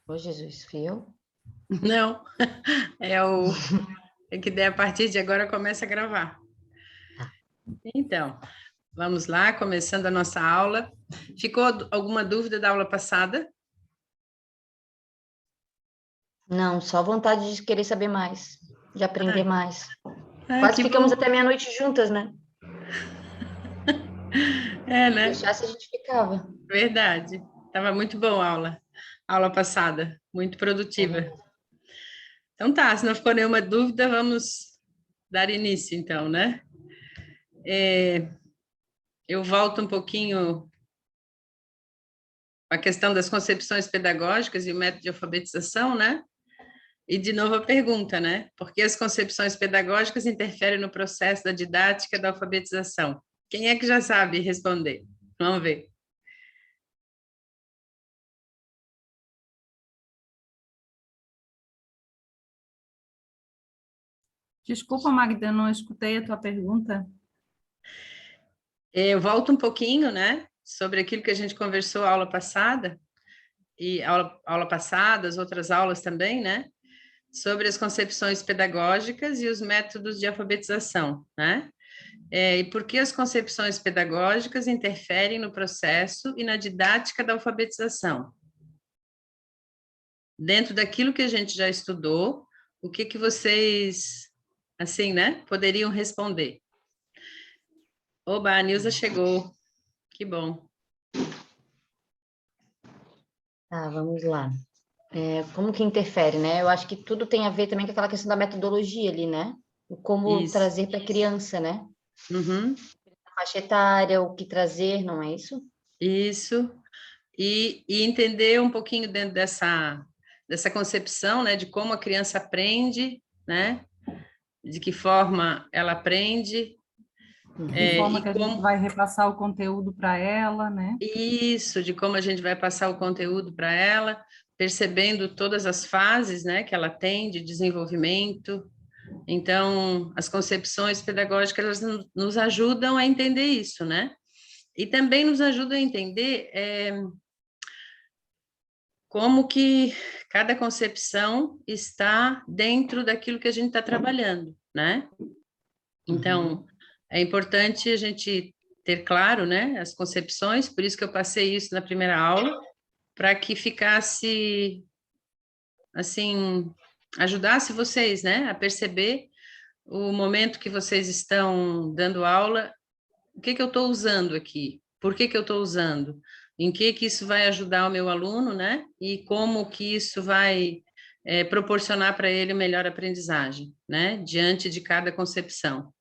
Ô, Jesus, fui eu? Não, é o é que daí a partir de agora começa a gravar. Tá. Então, vamos lá, começando a nossa aula. Ficou alguma dúvida da aula passada? Não, só vontade de querer saber mais, de aprender mais. Quase Que ficamos bom. até meia-noite juntas, né? É, né? Deixasse, a gente ficava. Verdade. Tava muito bom a aula passada, muito É produtiva. verdade. Então tá, se não ficou nenhuma dúvida, vamos dar início então, né? Eu volto um pouquinho à questão das concepções pedagógicas e o método de alfabetização, né? E, de novo, a pergunta, né? Por que as concepções pedagógicas interferem no processo da didática da alfabetização? Quem é que já sabe responder? Vamos ver. Desculpa, Magda, não escutei a tua pergunta. Eu volto um pouquinho, né? Sobre aquilo que a gente conversou na aula passada, e aula passada, as outras aulas também, né? Sobre as concepções pedagógicas e os métodos de alfabetização, né? E por que as concepções pedagógicas interferem no processo e na didática da alfabetização? Dentro daquilo que a gente já estudou, o que que vocês, assim, né, poderiam responder? Oba, a Nilza chegou. Que bom. Tá, vamos lá. Como que interfere, né? Eu acho que tudo tem a ver também com aquela questão da metodologia ali, né? O como Isso. trazer para a criança, né? Uhum. A faixa etária, o que trazer, não é isso? Isso. E entender um pouquinho dentro dessa concepção, né, de como a criança aprende, né, de que forma ela aprende, De que forma e que a gente como vai repassar o conteúdo para ela, né? isso, de como a gente vai passar o conteúdo para ela, percebendo todas as fases, né, que ela tem de desenvolvimento. Então, as concepções pedagógicas elas nos ajudam a entender isso, né? E também nos ajudam a entender como que cada concepção está dentro daquilo que a gente está trabalhando, né? Então, Uhum. é importante a gente ter claro, né, as concepções, por isso que eu passei isso na primeira aula, para que ficasse, assim, ajudasse vocês, né, a perceber o momento que vocês estão dando aula, o que que eu estou usando aqui, por que que eu estou usando, em que isso vai ajudar o meu aluno, né, e como que isso vai proporcionar para ele melhor aprendizagem, né, diante de cada concepção.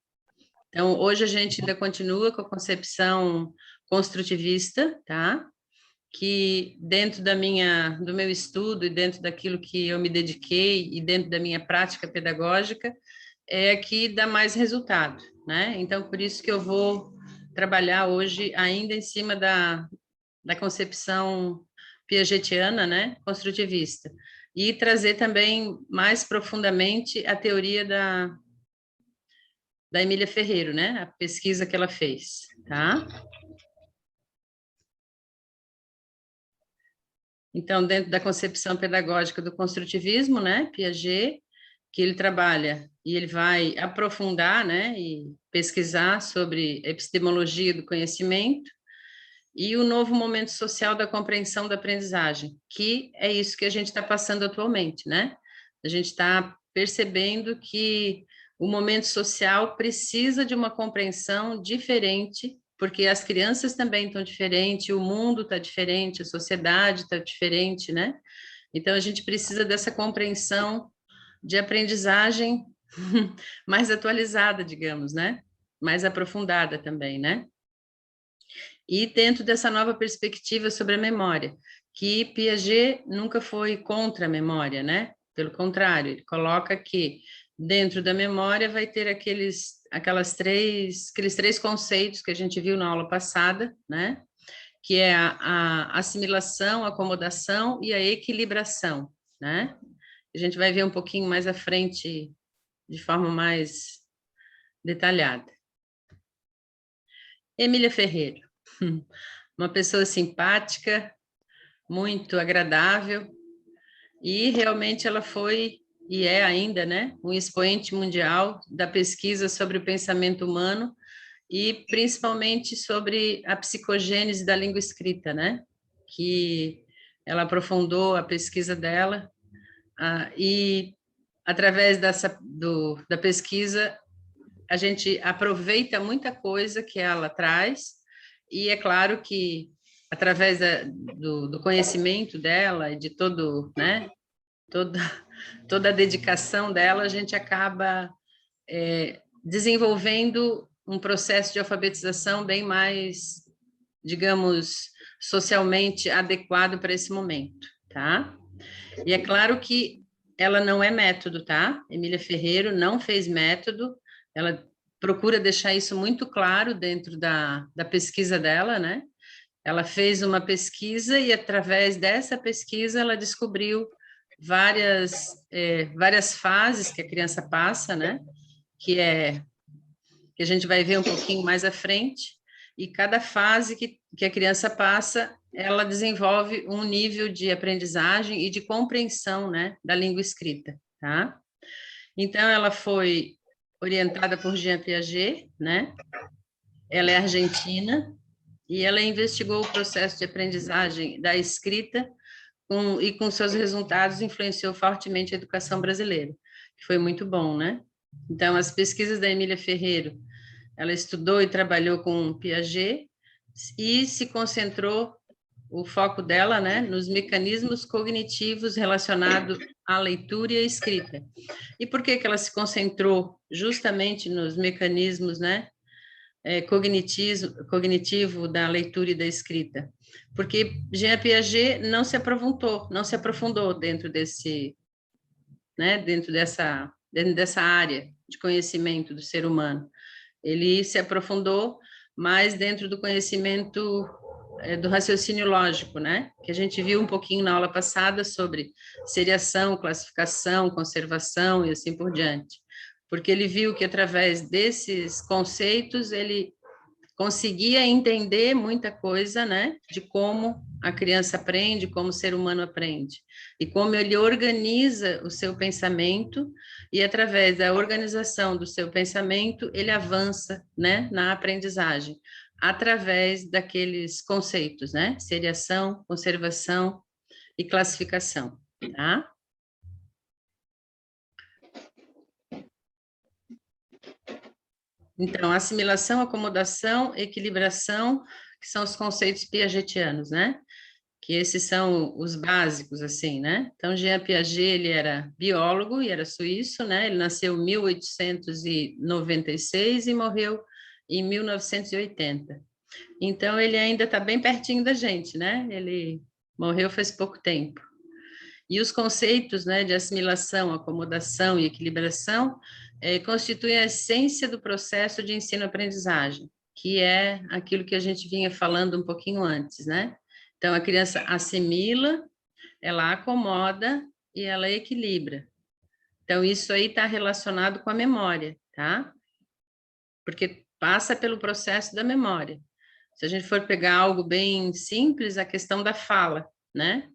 Então, hoje a gente ainda continua com a concepção construtivista, tá? Que dentro do meu estudo e dentro daquilo que eu me dediquei e dentro da minha prática pedagógica, é a que dá mais resultado, né? Então, por isso que eu vou trabalhar hoje ainda em cima da concepção piagetiana, né? Construtivista. E trazer também mais profundamente a teoria da Emília Ferreiro, né? A pesquisa que ela fez, tá? Então, dentro da concepção pedagógica do construtivismo, né, Piaget, que ele trabalha e ele vai aprofundar, né, e pesquisar sobre epistemologia do conhecimento e o novo momento social da compreensão da aprendizagem, que é isso que a gente está passando atualmente, né? A gente está percebendo que o momento social precisa de uma compreensão diferente, porque as crianças também estão diferentes, o mundo está diferente, a sociedade está diferente, né? Então a gente precisa dessa compreensão de aprendizagem mais atualizada, digamos, né? Mais aprofundada também, né? E dentro dessa nova perspectiva sobre a memória, que Piaget nunca foi contra a memória, né? Pelo contrário, ele coloca que dentro da memória vai ter aqueles três conceitos que a gente viu na aula passada, né? Que é a assimilação, a acomodação e a equilibração, né? A gente vai ver um pouquinho mais à frente, de forma mais detalhada. Emília Ferreira, uma pessoa simpática, muito agradável, e realmente ela foi, e é ainda, né, um expoente mundial da pesquisa sobre o pensamento humano, e principalmente sobre a psicogênese da língua escrita, né, que ela aprofundou a pesquisa dela, e através da pesquisa, a gente aproveita muita coisa que ela traz, e é claro que, através do conhecimento dela e de né, toda, toda a dedicação dela, a gente acaba desenvolvendo um processo de alfabetização bem mais, digamos, socialmente adequado para esse momento, tá? E é claro que ela não é método, tá? Emília Ferreiro não fez método, ela procura deixar isso muito claro dentro da pesquisa dela, né? Ela fez uma pesquisa e, através dessa pesquisa, ela descobriu várias fases que a criança passa, né? Que a gente vai ver um pouquinho mais à frente, e cada fase que a criança passa, ela desenvolve um nível de aprendizagem e de compreensão, né, da língua escrita, tá? Então, ela foi orientada por Jean Piaget, né? Ela é argentina, e ela investigou o processo de aprendizagem da escrita e com seus resultados influenciou fortemente a educação brasileira, que foi muito bom, né? Então, as pesquisas da Emília Ferreiro, ela estudou e trabalhou com Piaget e se concentrou, o foco dela, né, nos mecanismos cognitivos relacionados à leitura e à escrita. E por que ela se concentrou justamente nos mecanismos, né, cognitivo da leitura e da escrita? Porque Jean Piaget não se aprofundou dentro dessa área de conhecimento do ser humano. Ele se aprofundou mais dentro do conhecimento do raciocínio lógico, né? Que a gente viu um pouquinho na aula passada sobre seriação, classificação, conservação e assim por diante. Porque ele viu que, através desses conceitos, ele conseguia entender muita coisa, né, de como a criança aprende, como o ser humano aprende, e como ele organiza o seu pensamento, e através da organização do seu pensamento, ele avança, né, na aprendizagem, através daqueles conceitos, né, seriação, conservação e classificação, tá? Então, assimilação, acomodação, equilibração, que são os conceitos piagetianos, né? Que esses são os básicos, assim, né? Então, Jean Piaget, ele era biólogo e era suíço, né? Ele nasceu em 1896 e morreu em 1980. Então, ele ainda está bem pertinho da gente, né? Ele morreu faz pouco tempo. E os conceitos, né, de assimilação, acomodação e equilibração constituem a essência do processo de ensino-aprendizagem, que é aquilo que a gente vinha falando um pouquinho antes, né? Então, a criança assimila, ela acomoda e ela equilibra. Então, isso aí está relacionado com a memória, tá? Porque passa pelo processo da memória. Se a gente for pegar algo bem simples, a questão da fala, né?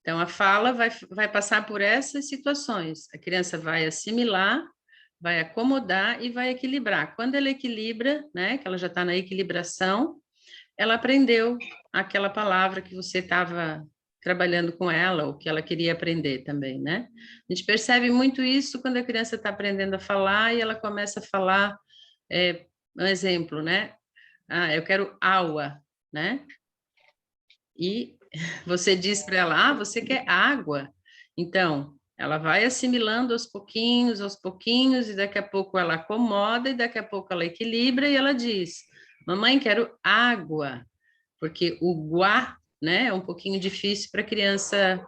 Então, a fala vai passar por essas situações. A criança vai assimilar, vai acomodar e vai equilibrar. Quando ela equilibra, né, que ela já está na equilibração, ela aprendeu aquela palavra que você estava trabalhando com ela, ou que ela queria aprender também, né? A gente percebe muito isso quando a criança está aprendendo a falar e ela começa a falar, um exemplo, né? Ah, eu quero aua, né? E você diz para ela, você quer água. Então, ela vai assimilando aos pouquinhos, e daqui a pouco ela acomoda, e daqui a pouco ela equilibra, e ela diz, mamãe, quero água. Porque o guá, né, é um pouquinho difícil para a criança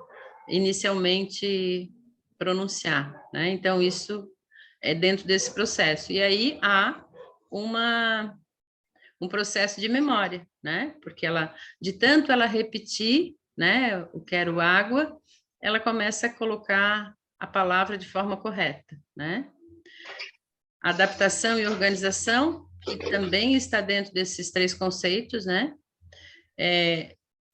inicialmente pronunciar, né? Então, isso é dentro desse processo. E aí há um processo de memória, né? Porque de tanto ela repetir, né, eu quero água, ela começa a colocar a palavra de forma correta, né? Adaptação e organização, que também está dentro desses três conceitos, né?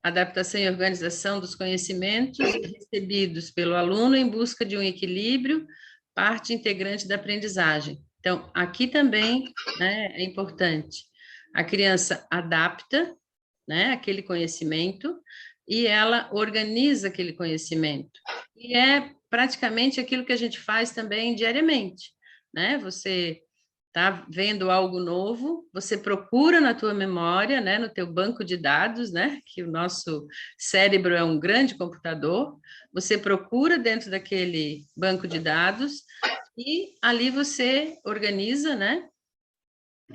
adaptação e organização dos conhecimentos recebidos pelo aluno em busca de um equilíbrio, parte integrante da aprendizagem. Então, aqui também, né, é importante. A criança adapta, né, aquele conhecimento e ela organiza aquele conhecimento. E é praticamente aquilo que a gente faz também diariamente, né? Você está vendo algo novo, você procura na tua memória, né, no teu banco de dados, né, que o nosso cérebro é um grande computador, você procura dentro daquele banco de dados e ali você organiza, né,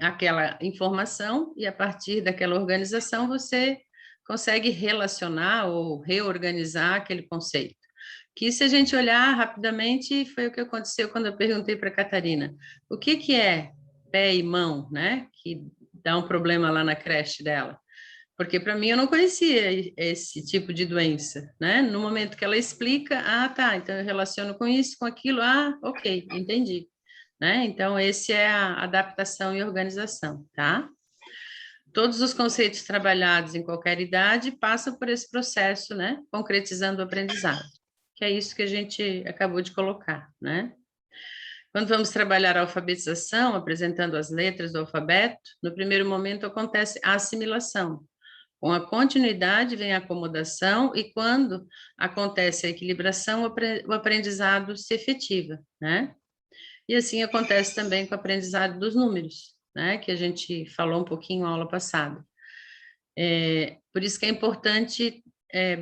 aquela informação e a partir daquela organização você consegue relacionar ou reorganizar aquele conceito. Que se a gente olhar rapidamente, foi o que aconteceu quando eu perguntei para a Catarina, o que é pé e mão, né? Que dá um problema lá na creche dela. Porque para mim eu não conhecia esse tipo de doença, né? No momento que ela explica, tá, então eu relaciono com isso, com aquilo, ok, entendi. Né? Então, esse é a adaptação e organização, tá? Todos os conceitos trabalhados em qualquer idade passam por esse processo, né? Concretizando o aprendizado, que é isso que a gente acabou de colocar, né? Quando vamos trabalhar a alfabetização, apresentando as letras do alfabeto, no primeiro momento acontece a assimilação. Com a continuidade vem a acomodação e quando acontece a equilibração, o aprendizado se efetiva, né? E assim acontece também com o aprendizado dos números, né? Que a gente falou um pouquinho na aula passada. Por isso que é importante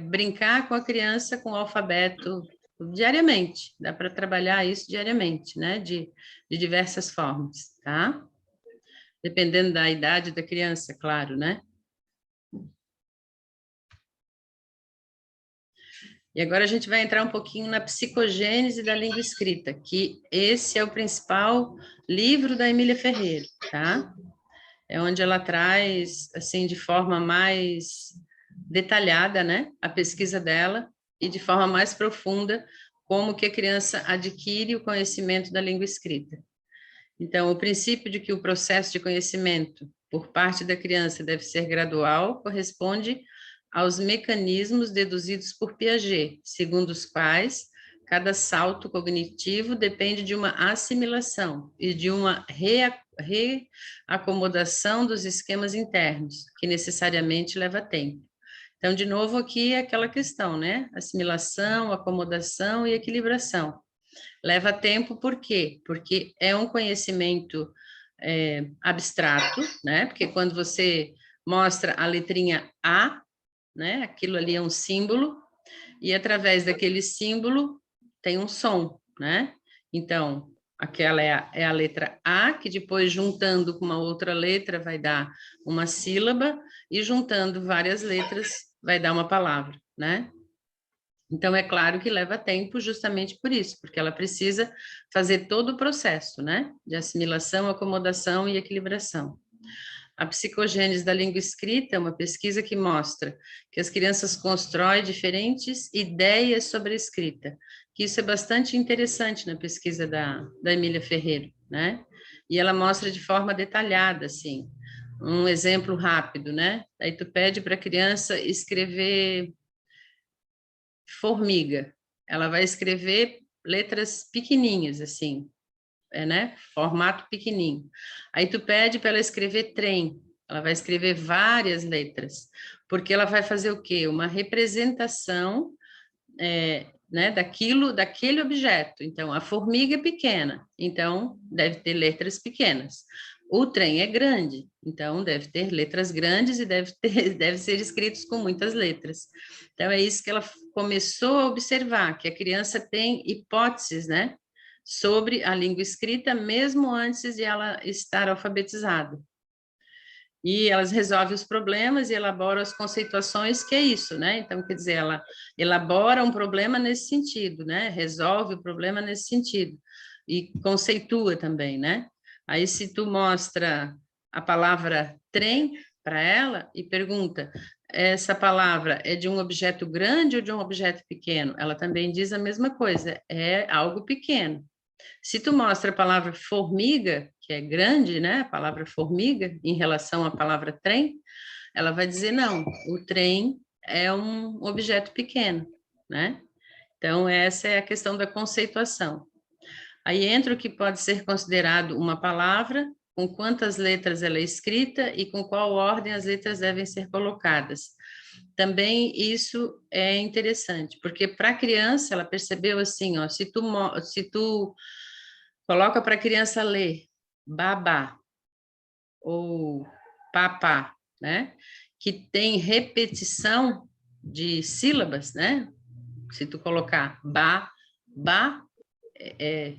brincar com a criança com o alfabeto diariamente. Dá para trabalhar isso diariamente, né? De diversas formas, tá? Dependendo da idade da criança, claro, né? E agora a gente vai entrar um pouquinho na psicogênese da língua escrita, que esse é o principal livro da Emília Ferreira, tá? É onde ela traz, assim, de forma mais detalhada, né, a pesquisa dela e de forma mais profunda como que a criança adquire o conhecimento da língua escrita. Então, o princípio de que o processo de conhecimento por parte da criança deve ser gradual corresponde aos mecanismos deduzidos por Piaget, segundo os quais cada salto cognitivo depende de uma assimilação e de uma reacomodação dos esquemas internos, que necessariamente leva tempo. Então, de novo, aqui é aquela questão, né? Assimilação, acomodação e equilibração. Leva tempo por quê? Porque é um conhecimento abstrato, né? Porque quando você mostra a letrinha A, né? Aquilo ali é um símbolo, e através daquele símbolo tem um som, né? Então, aquela é a letra A, que depois, juntando com uma outra letra, vai dar uma sílaba, e juntando várias letras, vai dar uma palavra, né? Então, é claro que leva tempo justamente por isso, porque ela precisa fazer todo o processo, né? De assimilação, acomodação e equilibração. A psicogênese da língua escrita é uma pesquisa que mostra que as crianças constroem diferentes ideias sobre a escrita, que isso é bastante interessante na pesquisa da Emília Ferreira, né? E ela mostra de forma detalhada, assim, um exemplo rápido, né? Aí tu pede para a criança escrever formiga, ela vai escrever letras pequenininhas, assim, né? Formato pequenininho. Aí tu pede para ela escrever trem, ela vai escrever várias letras, porque ela vai fazer o quê? Uma representação, né, daquele objeto. Então, a formiga é pequena, então deve ter letras pequenas. O trem é grande, então deve ter letras grandes e deve ser escritos com muitas letras. Então, é isso que ela começou a observar, que a criança tem hipóteses, né, sobre a língua escrita, mesmo antes de ela estar alfabetizada. E elas resolvem os problemas e elaboram as conceituações, que é isso, né? Então, quer dizer, ela elabora um problema nesse sentido, né? Resolve o problema nesse sentido. E conceitua também, né? Aí, se tu mostra a palavra trem para ela e pergunta, essa palavra é de um objeto grande ou de um objeto pequeno? Ela também diz a mesma coisa, é algo pequeno. Se tu mostra a palavra formiga, que é grande, né? A palavra formiga, em relação à palavra trem, ela vai dizer, não, o trem é um objeto pequeno, né? Então, essa é a questão da conceituação. Aí entra o que pode ser considerado uma palavra, com quantas letras ela é escrita e com qual ordem as letras devem ser colocadas. Também isso é interessante, porque para a criança, ela percebeu assim, ó, se tu coloca para a criança ler babá ou papá, né, que tem repetição de sílabas, né, se tu colocar ba, é,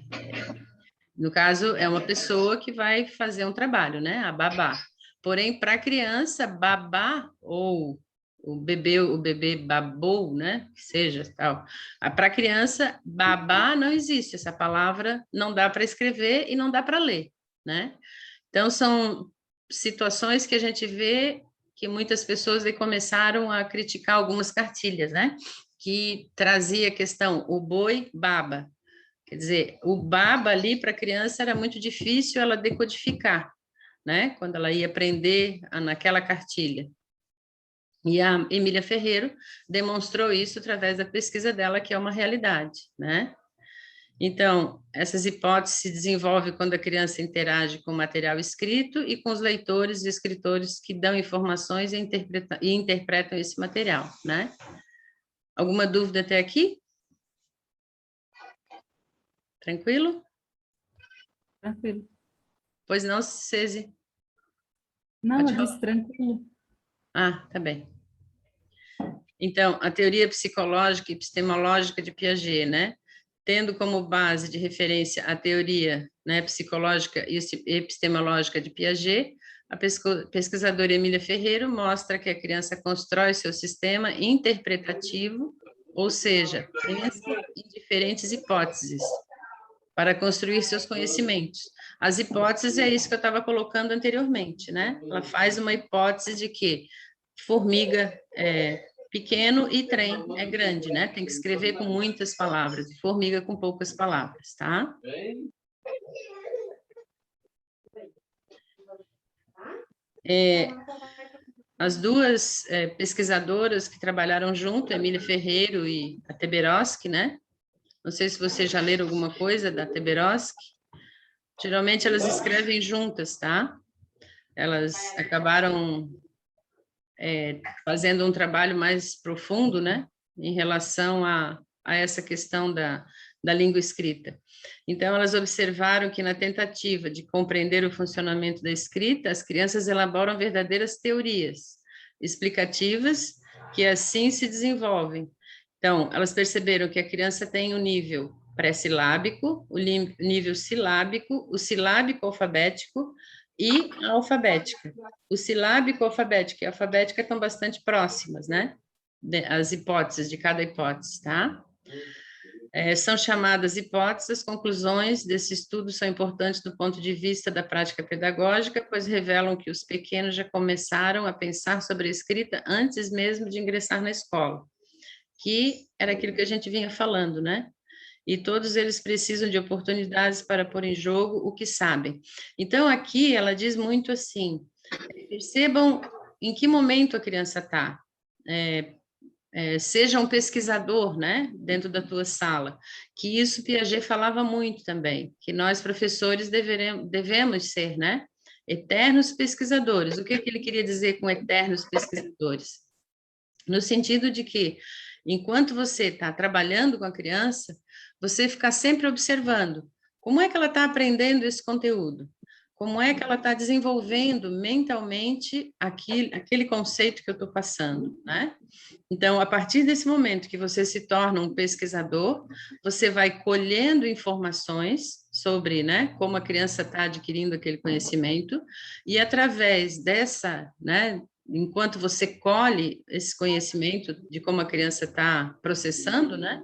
no caso, é uma pessoa que vai fazer um trabalho, né? A babá. Porém, para a criança, babá ou o bebê babou, né? Que seja tal. Para a criança, babá não existe. Essa palavra não dá para escrever e não dá para ler, né? Então, são situações que a gente vê que muitas pessoas aí começaram a criticar algumas cartilhas, né? Que trazia a questão, o boi baba. Quer dizer, o baba ali para a criança era muito difícil ela decodificar, né? Quando ela ia aprender naquela cartilha. E a Emília Ferreiro demonstrou isso através da pesquisa dela, que é uma realidade, né? Então, essas hipóteses se desenvolvem quando a criança interage com o material escrito e com os leitores e escritores que dão informações e interpretam esse material, né? Alguma dúvida até aqui? Tranquilo? Tranquilo. Pois não, Cese? Não, Pode eu falar. disse tranquilo. Ah, tá bem. Então, a teoria psicológica e epistemológica de Piaget, né? Tendo como base de referência a teoria, né, psicológica e epistemológica de Piaget, a pesquisadora Emília Ferreiro mostra que a criança constrói seu sistema interpretativo, ou seja, pensa em diferentes hipóteses para construir seus conhecimentos. As hipóteses é isso que eu estava colocando anteriormente, né? Ela faz uma hipótese de que formiga é pequeno e trem é grande, né? Tem que escrever com muitas palavras, formiga com poucas palavras, tá? As duas pesquisadoras que trabalharam junto, Emília Ferreiro e a Teberoski, né? Não sei se vocês já leram alguma coisa da Teberoski. Geralmente elas escrevem juntas, tá? Elas acabaram fazendo um trabalho mais profundo, né, em relação a essa questão da língua escrita. Então, elas observaram que na tentativa de compreender o funcionamento da escrita, as crianças elaboram verdadeiras teorias explicativas que assim se desenvolvem. Então, elas perceberam que a criança tem o nível pré-silábico, o nível silábico, o silábico alfabético e a alfabética. O silábico, alfabético e a alfabética estão bastante próximas, né? As hipóteses de cada hipótese, tá? São chamadas hipóteses, as conclusões desse estudo são importantes do ponto de vista da prática pedagógica, pois revelam que os pequenos já começaram a pensar sobre a escrita antes mesmo de ingressar na escola, que era aquilo que a gente vinha falando, né? E todos eles precisam de oportunidades para pôr em jogo o que sabem. Então, aqui ela diz muito assim, percebam em que momento a criança está. Seja um pesquisador, né, dentro da tua sala, que isso Piaget falava muito também, que nós professores devemos ser, né, eternos pesquisadores. O que ele queria dizer com eternos pesquisadores? No sentido de que, enquanto você está trabalhando com a criança, você ficar sempre observando como é que ela está aprendendo esse conteúdo, como é que ela está desenvolvendo mentalmente aquele conceito que eu estou passando, né? Então, a partir desse momento que você se torna um pesquisador, você vai colhendo informações sobre, né, como a criança está adquirindo aquele conhecimento, e através dessa, né, enquanto você colhe esse conhecimento de como a criança está processando, né,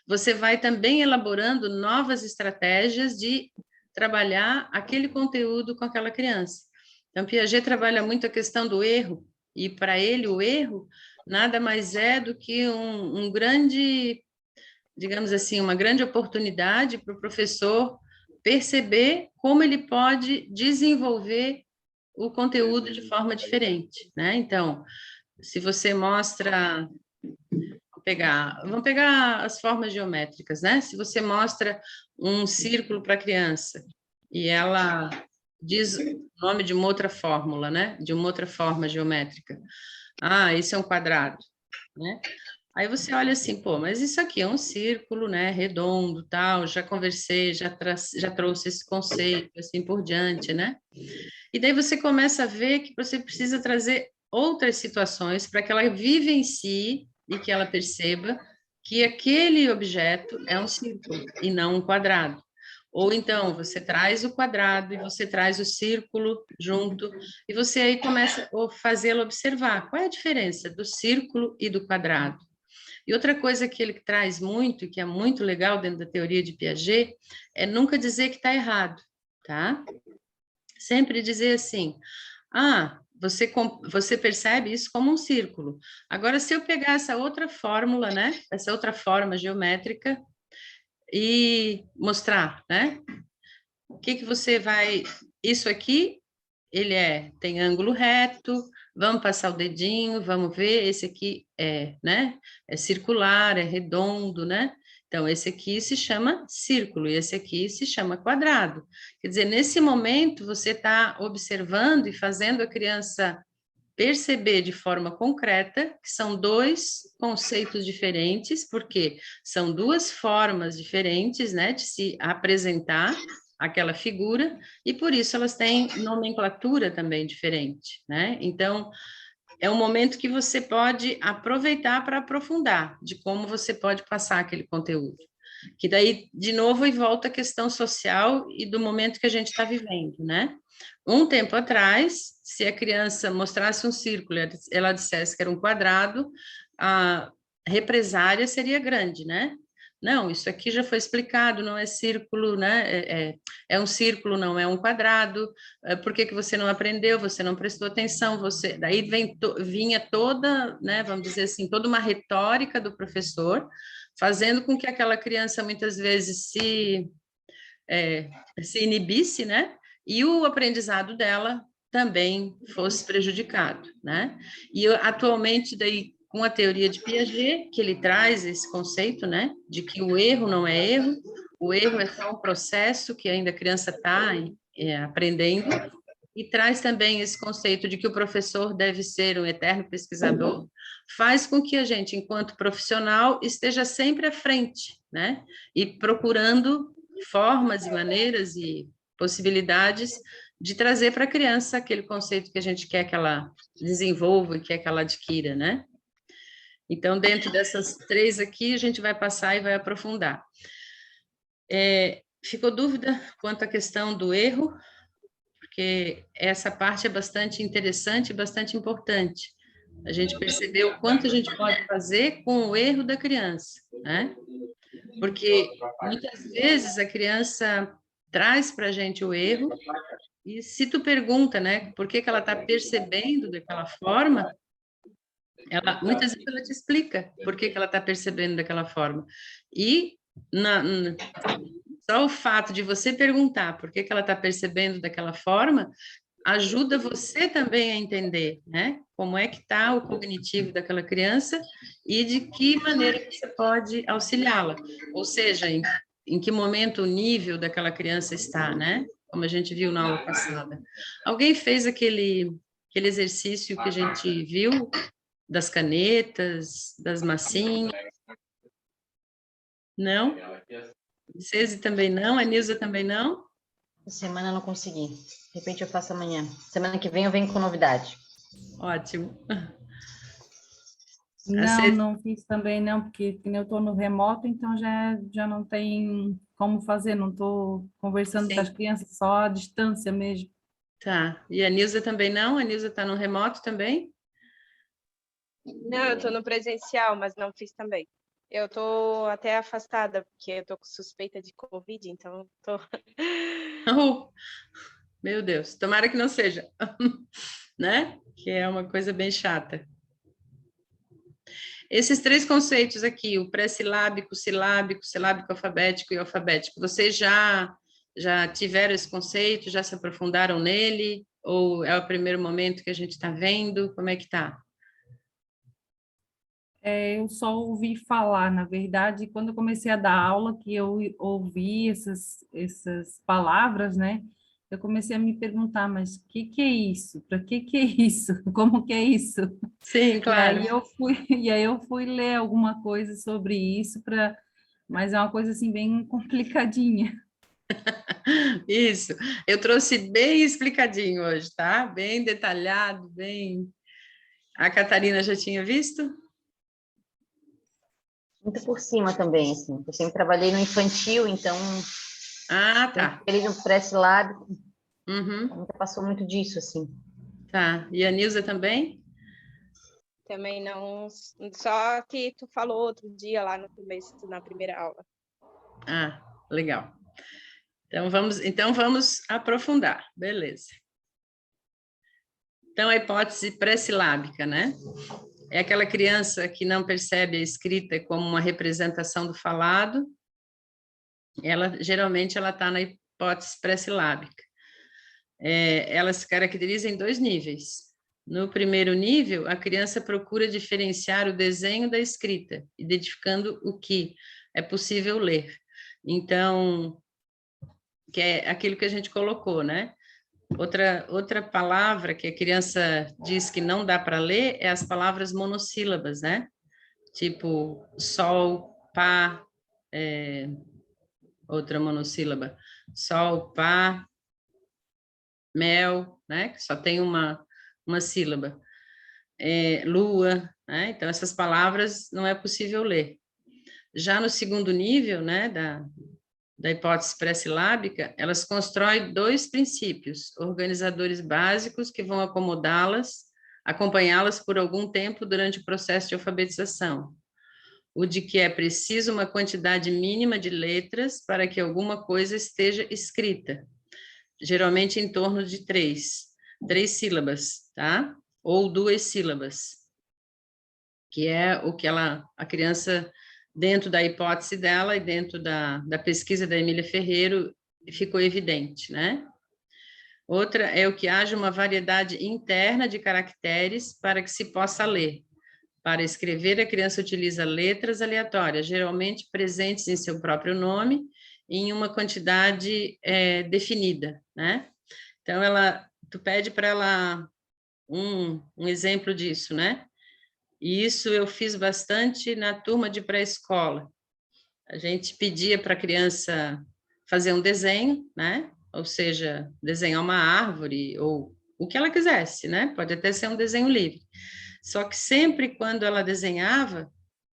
você vai também elaborando novas estratégias de trabalhar aquele conteúdo com aquela criança. Então, Piaget trabalha muito a questão do erro, e para ele o erro nada mais é do que um grande, digamos assim, uma grande oportunidade para o professor perceber como ele pode desenvolver o conteúdo de forma diferente, né? Então, se você mostra... Vamos pegar as formas geométricas, né? Se você mostra um círculo para a criança e ela diz o nome de uma outra fórmula, né? De uma outra forma geométrica. Ah, isso é um quadrado, né? Aí você olha assim, pô, mas isso aqui é um círculo, né? Redondo, tal. Já conversei, já trouxe esse conceito, assim por diante, né? E daí você começa a ver que você precisa trazer outras situações para que ela vivencie e que ela perceba que aquele objeto é um círculo e não um quadrado. Ou então você traz o quadrado e você traz o círculo junto, e você aí começa a fazê-la observar qual é a diferença do círculo e do quadrado. E outra coisa que ele traz muito, e que é muito legal dentro da teoria de Piaget, é nunca dizer que está errado, tá? Sempre dizer assim, você percebe isso como um círculo. Agora, se eu pegar essa outra fórmula, né? Essa outra forma geométrica e mostrar, né? O que que você vai... Isso aqui, tem ângulo reto, vamos passar o dedinho, vamos ver, esse aqui né? É circular, é redondo, né? Então, esse aqui se chama círculo e esse aqui se chama quadrado. Quer dizer, nesse momento, você está observando e fazendo a criança perceber de forma concreta que são dois conceitos diferentes, porque são duas formas diferentes, né, de se apresentar aquela figura, e por isso elas têm nomenclatura também diferente, né? Então, é um momento que você pode aproveitar para aprofundar de como você pode passar aquele conteúdo. Que daí, de novo, e volta a questão social e do momento que a gente está vivendo, né? Um tempo atrás, se a criança mostrasse um círculo, ela dissesse que era um quadrado, a represária seria grande, né? Não, isso aqui já foi explicado, não é círculo, né? É um círculo, não é um quadrado. Por que que você não aprendeu? Você não prestou atenção? Daí vinha toda, né? Vamos dizer assim, toda uma retórica do professor, fazendo com que aquela criança muitas vezes se inibisse, né? E o aprendizado dela também fosse prejudicado, né? E atualmente daí com a teoria de Piaget, que ele traz esse conceito, né, de que o erro não é erro, o erro é só um processo que ainda a criança está aprendendo, e traz também esse conceito de que o professor deve ser um eterno pesquisador, faz com que a gente, enquanto profissional, esteja sempre à frente, né, e procurando formas e maneiras e possibilidades de trazer para a criança aquele conceito que a gente quer que ela desenvolva e quer que ela adquira, né? Então, dentro dessas três aqui, a gente vai passar e vai aprofundar. Ficou dúvida quanto à questão do erro? Porque essa parte é bastante interessante e bastante importante. A gente percebeu o quanto a gente pode fazer com o erro da criança, né? Porque muitas vezes a criança traz para a gente o erro, e se tu pergunta, né, por que que ela está percebendo daquela forma, muitas vezes ela te explica por que que ela está percebendo daquela forma. E só o fato de você perguntar por que que ela está percebendo daquela forma ajuda você também a entender, né? Como é que está o cognitivo daquela criança e de que maneira você pode auxiliá-la. Ou seja, em que momento o nível daquela criança está, né? Como a gente viu na aula passada. Alguém fez aquele exercício que a gente viu das canetas, das massinhas? Não? Cese também não? A Nilza também não? Semana eu não consegui. De repente eu faço amanhã. Semana que vem eu venho com novidade. Ótimo. Não, não fiz também não, porque eu estou no remoto, então já não tem como fazer, não estou conversando com as crianças, só à distância mesmo. Tá. E a Nilza também não? A Nilza está no remoto também? Não, eu estou no presencial, mas não fiz também. Eu estou até afastada, porque eu estou com suspeita de Covid, então estou... Oh, meu Deus, tomara que não seja, né? Que é uma coisa bem chata. Esses três conceitos aqui, o pré-silábico, silábico, silábico alfabético e alfabético, vocês já tiveram esse conceito, já se aprofundaram nele? Ou é o primeiro momento que a gente está vendo? Como é que está? Eu só ouvi falar, na verdade, quando eu comecei a dar aula, que eu ouvi essas palavras, né? Eu comecei a me perguntar, mas o que que é isso? Para que é isso? Como que é isso? Sim, E claro. aí eu fui, e aí eu fui ler alguma coisa sobre isso mas é uma coisa assim bem complicadinha. Isso. Eu trouxe bem explicadinho hoje, tá? Bem detalhado, bem. A Catarina já tinha visto? Muito por cima também, assim. Eu sempre trabalhei no infantil, então, Ah, sempre tá. ali no pré-lab, Uhum, nunca passou muito disso, assim. tá. E a Nilza também? Também não, só que tu falou outro dia lá no começo, na primeira aula. Ah, legal. Então vamos aprofundar. Beleza. Então, a hipótese pré-silábica, né? É aquela criança que não percebe a escrita como uma representação do falado. Geralmente ela está na hipótese pré-silábica. Ela se caracteriza em 2 níveis. No primeiro nível, a criança procura diferenciar o desenho da escrita, identificando o que é possível ler. Então, que é aquilo que a gente colocou, né? Outra palavra que a criança diz que não dá para ler é as palavras monossílabas, né? Tipo sol, pá, outra monossílaba, sol, pá, mel, né? Que só tem uma sílaba. Lua, né? Então, essas palavras não é possível ler. Já no segundo nível, né, da hipótese pré-silábica, elas constroem 2 princípios, organizadores básicos que vão acompanhá-las por algum tempo durante o processo de alfabetização. O de que é preciso uma quantidade mínima de letras para que alguma coisa esteja escrita, geralmente em torno de 3 sílabas, tá? Ou 2 sílabas, que é o que a criança, dentro da hipótese dela e dentro da pesquisa da Emília Ferreiro, ficou evidente, né? Outra é o que haja uma variedade interna de caracteres para que se possa ler. Para escrever, a criança utiliza letras aleatórias, geralmente presentes em seu próprio nome, em uma quantidade definida, né? Então, tu pede para ela um exemplo disso, né? E isso eu fiz bastante na turma de pré-escola. A gente pedia para a criança fazer um desenho, né? Ou seja, desenhar uma árvore ou o que ela quisesse, né? Pode até ser um desenho livre. Só que sempre quando ela desenhava,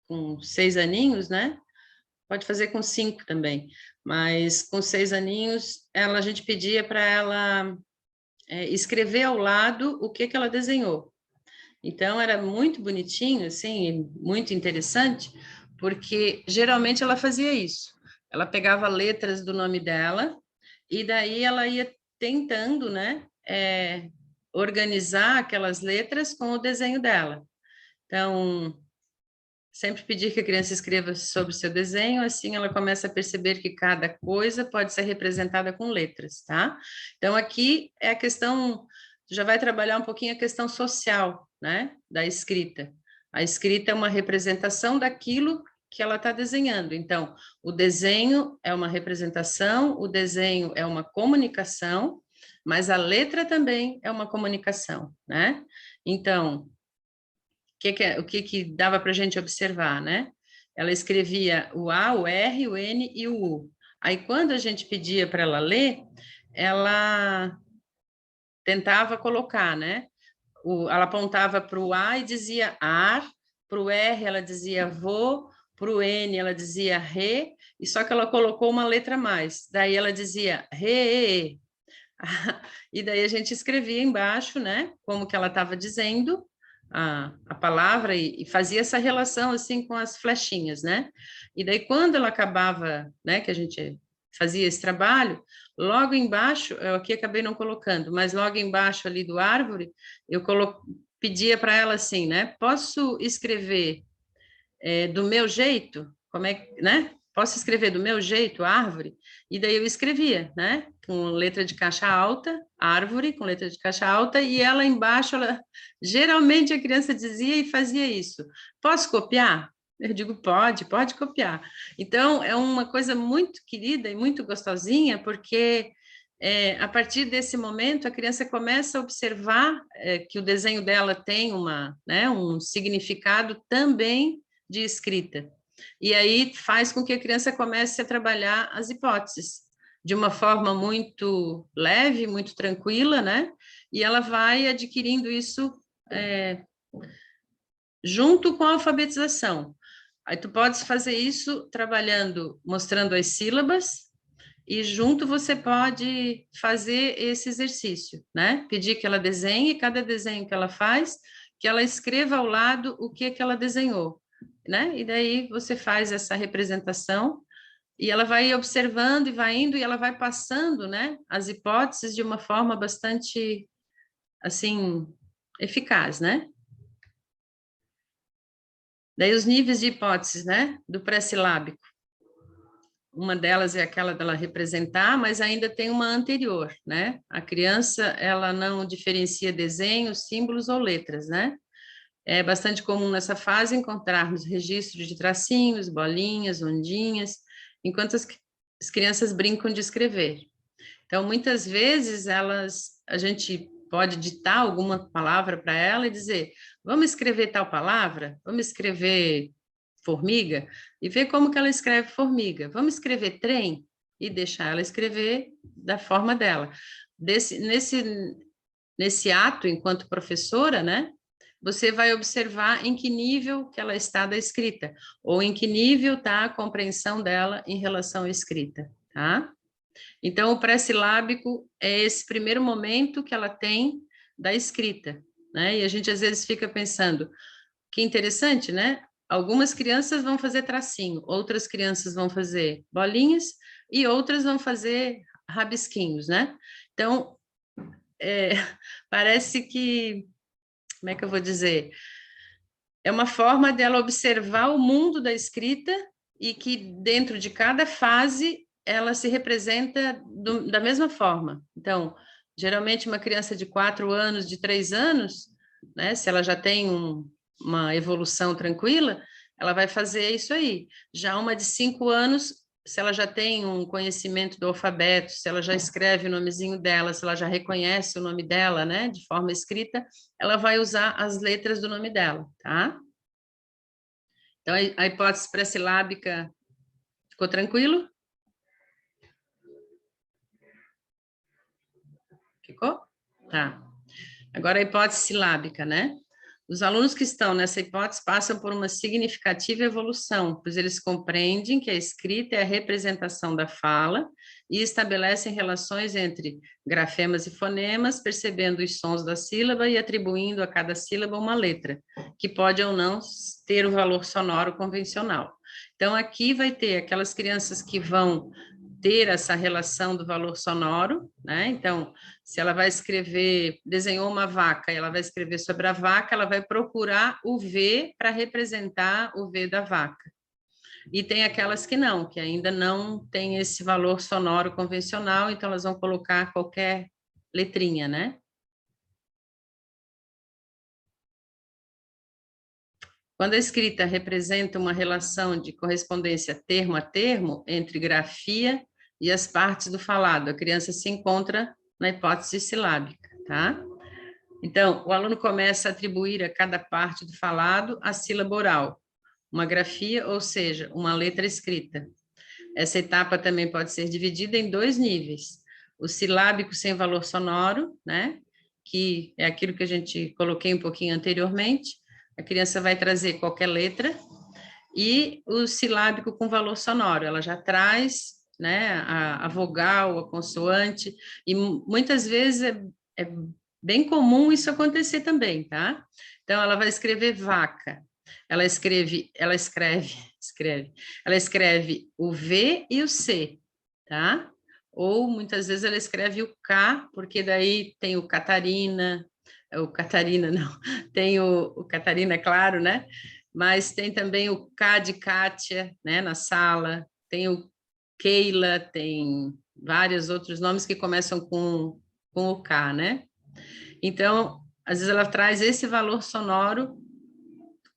com 6 aninhos, né? Pode fazer com 5 também, mas com 6 aninhos, a gente pedia para ela escrever ao lado o que ela desenhou. Então, era muito bonitinho, assim, muito interessante, porque geralmente ela fazia isso. Ela pegava letras do nome dela e daí ela ia tentando, né, organizar aquelas letras com o desenho dela. Então, sempre pedir que a criança escreva sobre o seu desenho, assim ela começa a perceber que cada coisa pode ser representada com letras, tá? Então, aqui é a questão, já vai trabalhar um pouquinho a questão social, né, da escrita. A escrita é uma representação daquilo que ela está desenhando. Então, o desenho é uma representação, o desenho é uma comunicação, mas a letra também é uma comunicação, né? Então, o que dava para a gente observar, né? Ela escrevia o A, o R, o N e o U. Aí, quando a gente pedia para ela ler, ela tentava colocar, né? Ela apontava para o A e dizia ar, para o R ela dizia vô, para o N ela dizia re, e só que ela colocou uma letra a mais. Daí ela dizia re. E daí a gente escrevia embaixo, né? Como que ela estava dizendo a palavra e fazia essa relação assim com as flechinhas, né? E daí quando ela acabava, né, que a gente fazia esse trabalho, logo embaixo, eu aqui acabei não colocando, mas logo embaixo ali do árvore, eu pedia para ela assim, né? Posso escrever do meu jeito? Como é, né? posso escrever do meu jeito, árvore? E daí eu escrevia, né? Com letra de caixa alta, árvore, com letra de caixa alta, e ela embaixo, geralmente a criança dizia e fazia isso. Posso copiar? Eu digo, pode copiar. Então, é uma coisa muito querida e muito gostosinha, porque a partir desse momento a criança começa a observar que o desenho dela tem um significado também de escrita. E aí faz com que a criança comece a trabalhar as hipóteses de uma forma muito leve, muito tranquila, né? E ela vai adquirindo isso junto com a alfabetização. Aí tu podes fazer isso trabalhando, mostrando as sílabas, e junto você pode fazer esse exercício, né? Pedir que ela desenhe, cada desenho que ela faz, que ela escreva ao lado o que ela desenhou, né? E daí você faz essa representação e ela vai observando e vai indo e ela vai passando, né? As hipóteses de uma forma bastante, assim, eficaz, né? Daí os níveis de hipóteses, né? Do pré-silábico. Uma delas é aquela dela representar, mas ainda tem uma anterior, né? A criança, ela não diferencia desenhos, símbolos ou letras, né? É bastante comum nessa fase encontrarmos registros de tracinhos, bolinhas, ondinhas, enquanto as crianças brincam de escrever. Então, muitas vezes, a gente pode ditar alguma palavra para ela e dizer, vamos escrever tal palavra? Vamos escrever formiga? E ver como que ela escreve formiga. Vamos escrever trem? E deixar ela escrever da forma dela. Nesse ato, enquanto professora, né? Você vai observar em que nível que ela está da escrita, ou em que nível está a compreensão dela em relação à escrita, tá? Então, o pré-silábico é esse primeiro momento que ela tem da escrita, né? E a gente às vezes fica pensando, que interessante, né? Algumas crianças vão fazer tracinho, outras crianças vão fazer bolinhas e outras vão fazer rabisquinhos, né? Então, parece que, como é que eu vou dizer? É uma forma dela observar o mundo da escrita e que dentro de cada fase ela se representa da mesma forma. Então, geralmente uma criança de 4 anos, de 3 anos, né, se ela já tem uma evolução tranquila, ela vai fazer isso aí. Já uma de 5 anos, se ela já tem um conhecimento do alfabeto, se ela já escreve o nomezinho dela, se ela já reconhece o nome dela, né, de forma escrita, ela vai usar as letras do nome dela, tá? Então, a hipótese pré-silábica ficou tranquilo? Ficou? Tá. Agora a hipótese silábica, né? Os alunos que estão nessa hipótese passam por uma significativa evolução, pois eles compreendem que a escrita é a representação da fala e estabelecem relações entre grafemas e fonemas, percebendo os sons da sílaba e atribuindo a cada sílaba uma letra, que pode ou não ter o valor sonoro convencional. Então, aqui vai ter aquelas crianças que vão ter essa relação do valor sonoro, né? Então, se ela vai escrever, desenhou uma vaca, e ela vai escrever sobre a vaca, ela vai procurar o V para representar o V da vaca. E tem aquelas que não, que ainda não tem esse valor sonoro convencional, então elas vão colocar qualquer letrinha, né? Quando a escrita representa uma relação de correspondência termo a termo entre grafia e as partes do falado, a criança se encontra na hipótese silábica, tá? Então, o aluno começa a atribuir a cada parte do falado a sílaba oral, uma grafia, ou seja, uma letra escrita. Essa etapa também pode ser dividida em 2 níveis. O silábico sem valor sonoro, né? Que é aquilo que a gente coloquei um pouquinho anteriormente. A criança vai trazer qualquer letra, e o silábico com valor sonoro, ela já traz, né, a vogal, a consoante, e muitas vezes é bem comum isso acontecer também, tá? Então, ela vai escrever vaca, ela escreve o V e o C, tá? Ou, muitas vezes, ela escreve o K, porque daí tem o Catarina não, tem o Catarina, claro, né? Mas tem também o K de Kátia, né, na sala, tem o Keila, tem vários outros nomes que começam com o K, né? Então, às vezes ela traz esse valor sonoro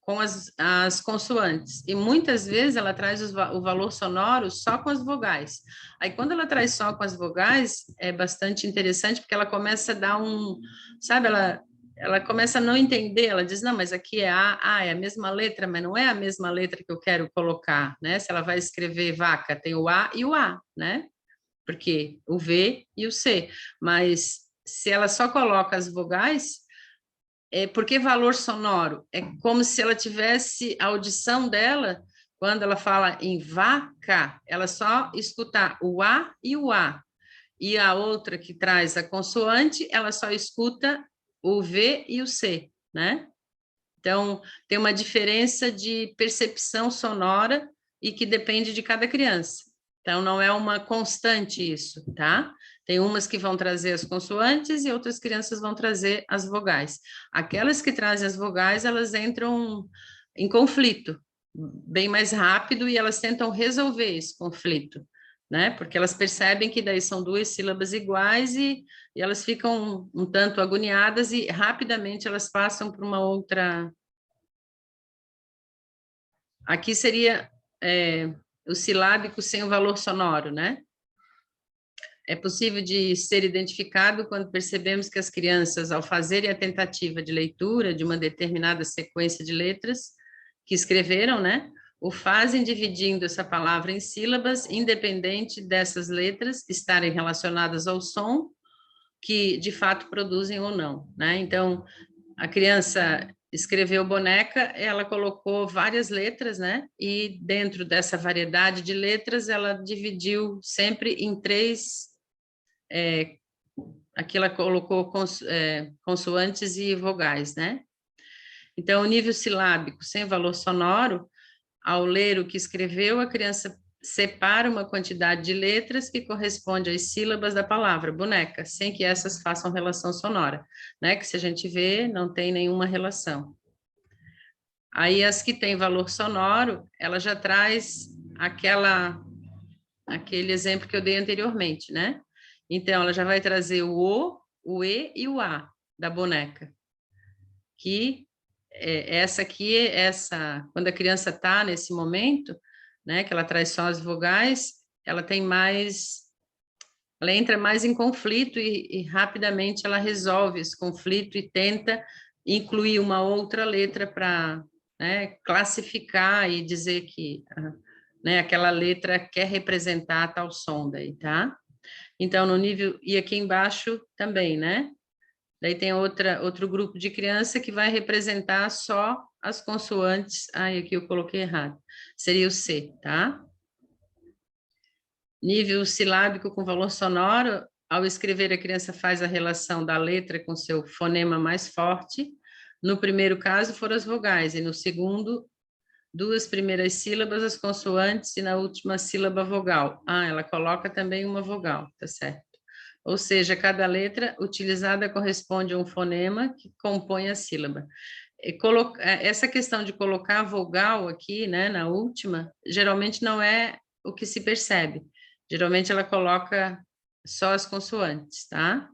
com as consoantes, e muitas vezes ela traz o valor sonoro só com as vogais. Aí, quando ela traz só com as vogais, é bastante interessante, porque ela começa a dar sabe, ela começa a não entender, ela diz, não, mas aqui é é a mesma letra, mas não é a mesma letra que eu quero colocar, né? Se ela vai escrever vaca, tem o A e o A, né? Porque o V e o C, mas se ela só coloca as vogais, por que valor sonoro? É como se ela tivesse a audição dela, quando ela fala em vaca, ela só escutar o A e o A. E a outra que traz a consoante, ela só escuta o V e o C, né? Então, tem uma diferença de percepção sonora e que depende de cada criança. Então, não é uma constante isso, tá? Tem umas que vão trazer as consoantes e outras crianças vão trazer as vogais. Aquelas que trazem as vogais, elas entram em conflito bem mais rápido e elas tentam resolver esse conflito, né? Porque elas percebem que daí são duas sílabas iguais e elas ficam um tanto agoniadas e rapidamente elas passam para uma outra. Aqui seria o silábico sem o valor sonoro, né? É possível de ser identificado quando percebemos que as crianças, ao fazerem a tentativa de leitura de uma determinada sequência de letras que escreveram, né, o fazem dividindo essa palavra em sílabas, independente dessas letras estarem relacionadas ao som que, de fato, produzem ou não, né? Então, a criança escreveu boneca, ela colocou várias letras, né? E dentro dessa variedade de letras, ela dividiu sempre em três. Aqui ela colocou consoantes e vogais, né? Então, o nível silábico sem valor sonoro, ao ler o que escreveu, a criança separa uma quantidade de letras que corresponde às sílabas da palavra boneca, sem que essas façam relação sonora, né? Que se a gente vê, não tem nenhuma relação. Aí as que têm valor sonoro, ela já traz aquele exemplo que eu dei anteriormente, né? Então, ela já vai trazer o E e o A da boneca. Que quando a criança está nesse momento, né, que ela traz só as vogais, ela entra mais em conflito e rapidamente ela resolve esse conflito e tenta incluir uma outra letra para, né, classificar e dizer que, né, aquela letra quer representar tal som daí, tá? Então, no nível, e aqui embaixo também, né? Daí tem outro grupo de criança que vai representar só as consoantes. Aqui eu coloquei errado. Seria o C, tá? Nível silábico com valor sonoro, ao escrever, a criança faz a relação da letra com seu fonema mais forte. No primeiro caso, foram as vogais, e no segundo, duas primeiras sílabas, as consoantes, e na última sílaba, vogal. Ela coloca também uma vogal, tá certo? Ou seja, cada letra utilizada corresponde a um fonema que compõe a sílaba. Essa questão de colocar vogal aqui, né, na última, geralmente não é o que se percebe. Geralmente ela coloca só as consoantes, tá?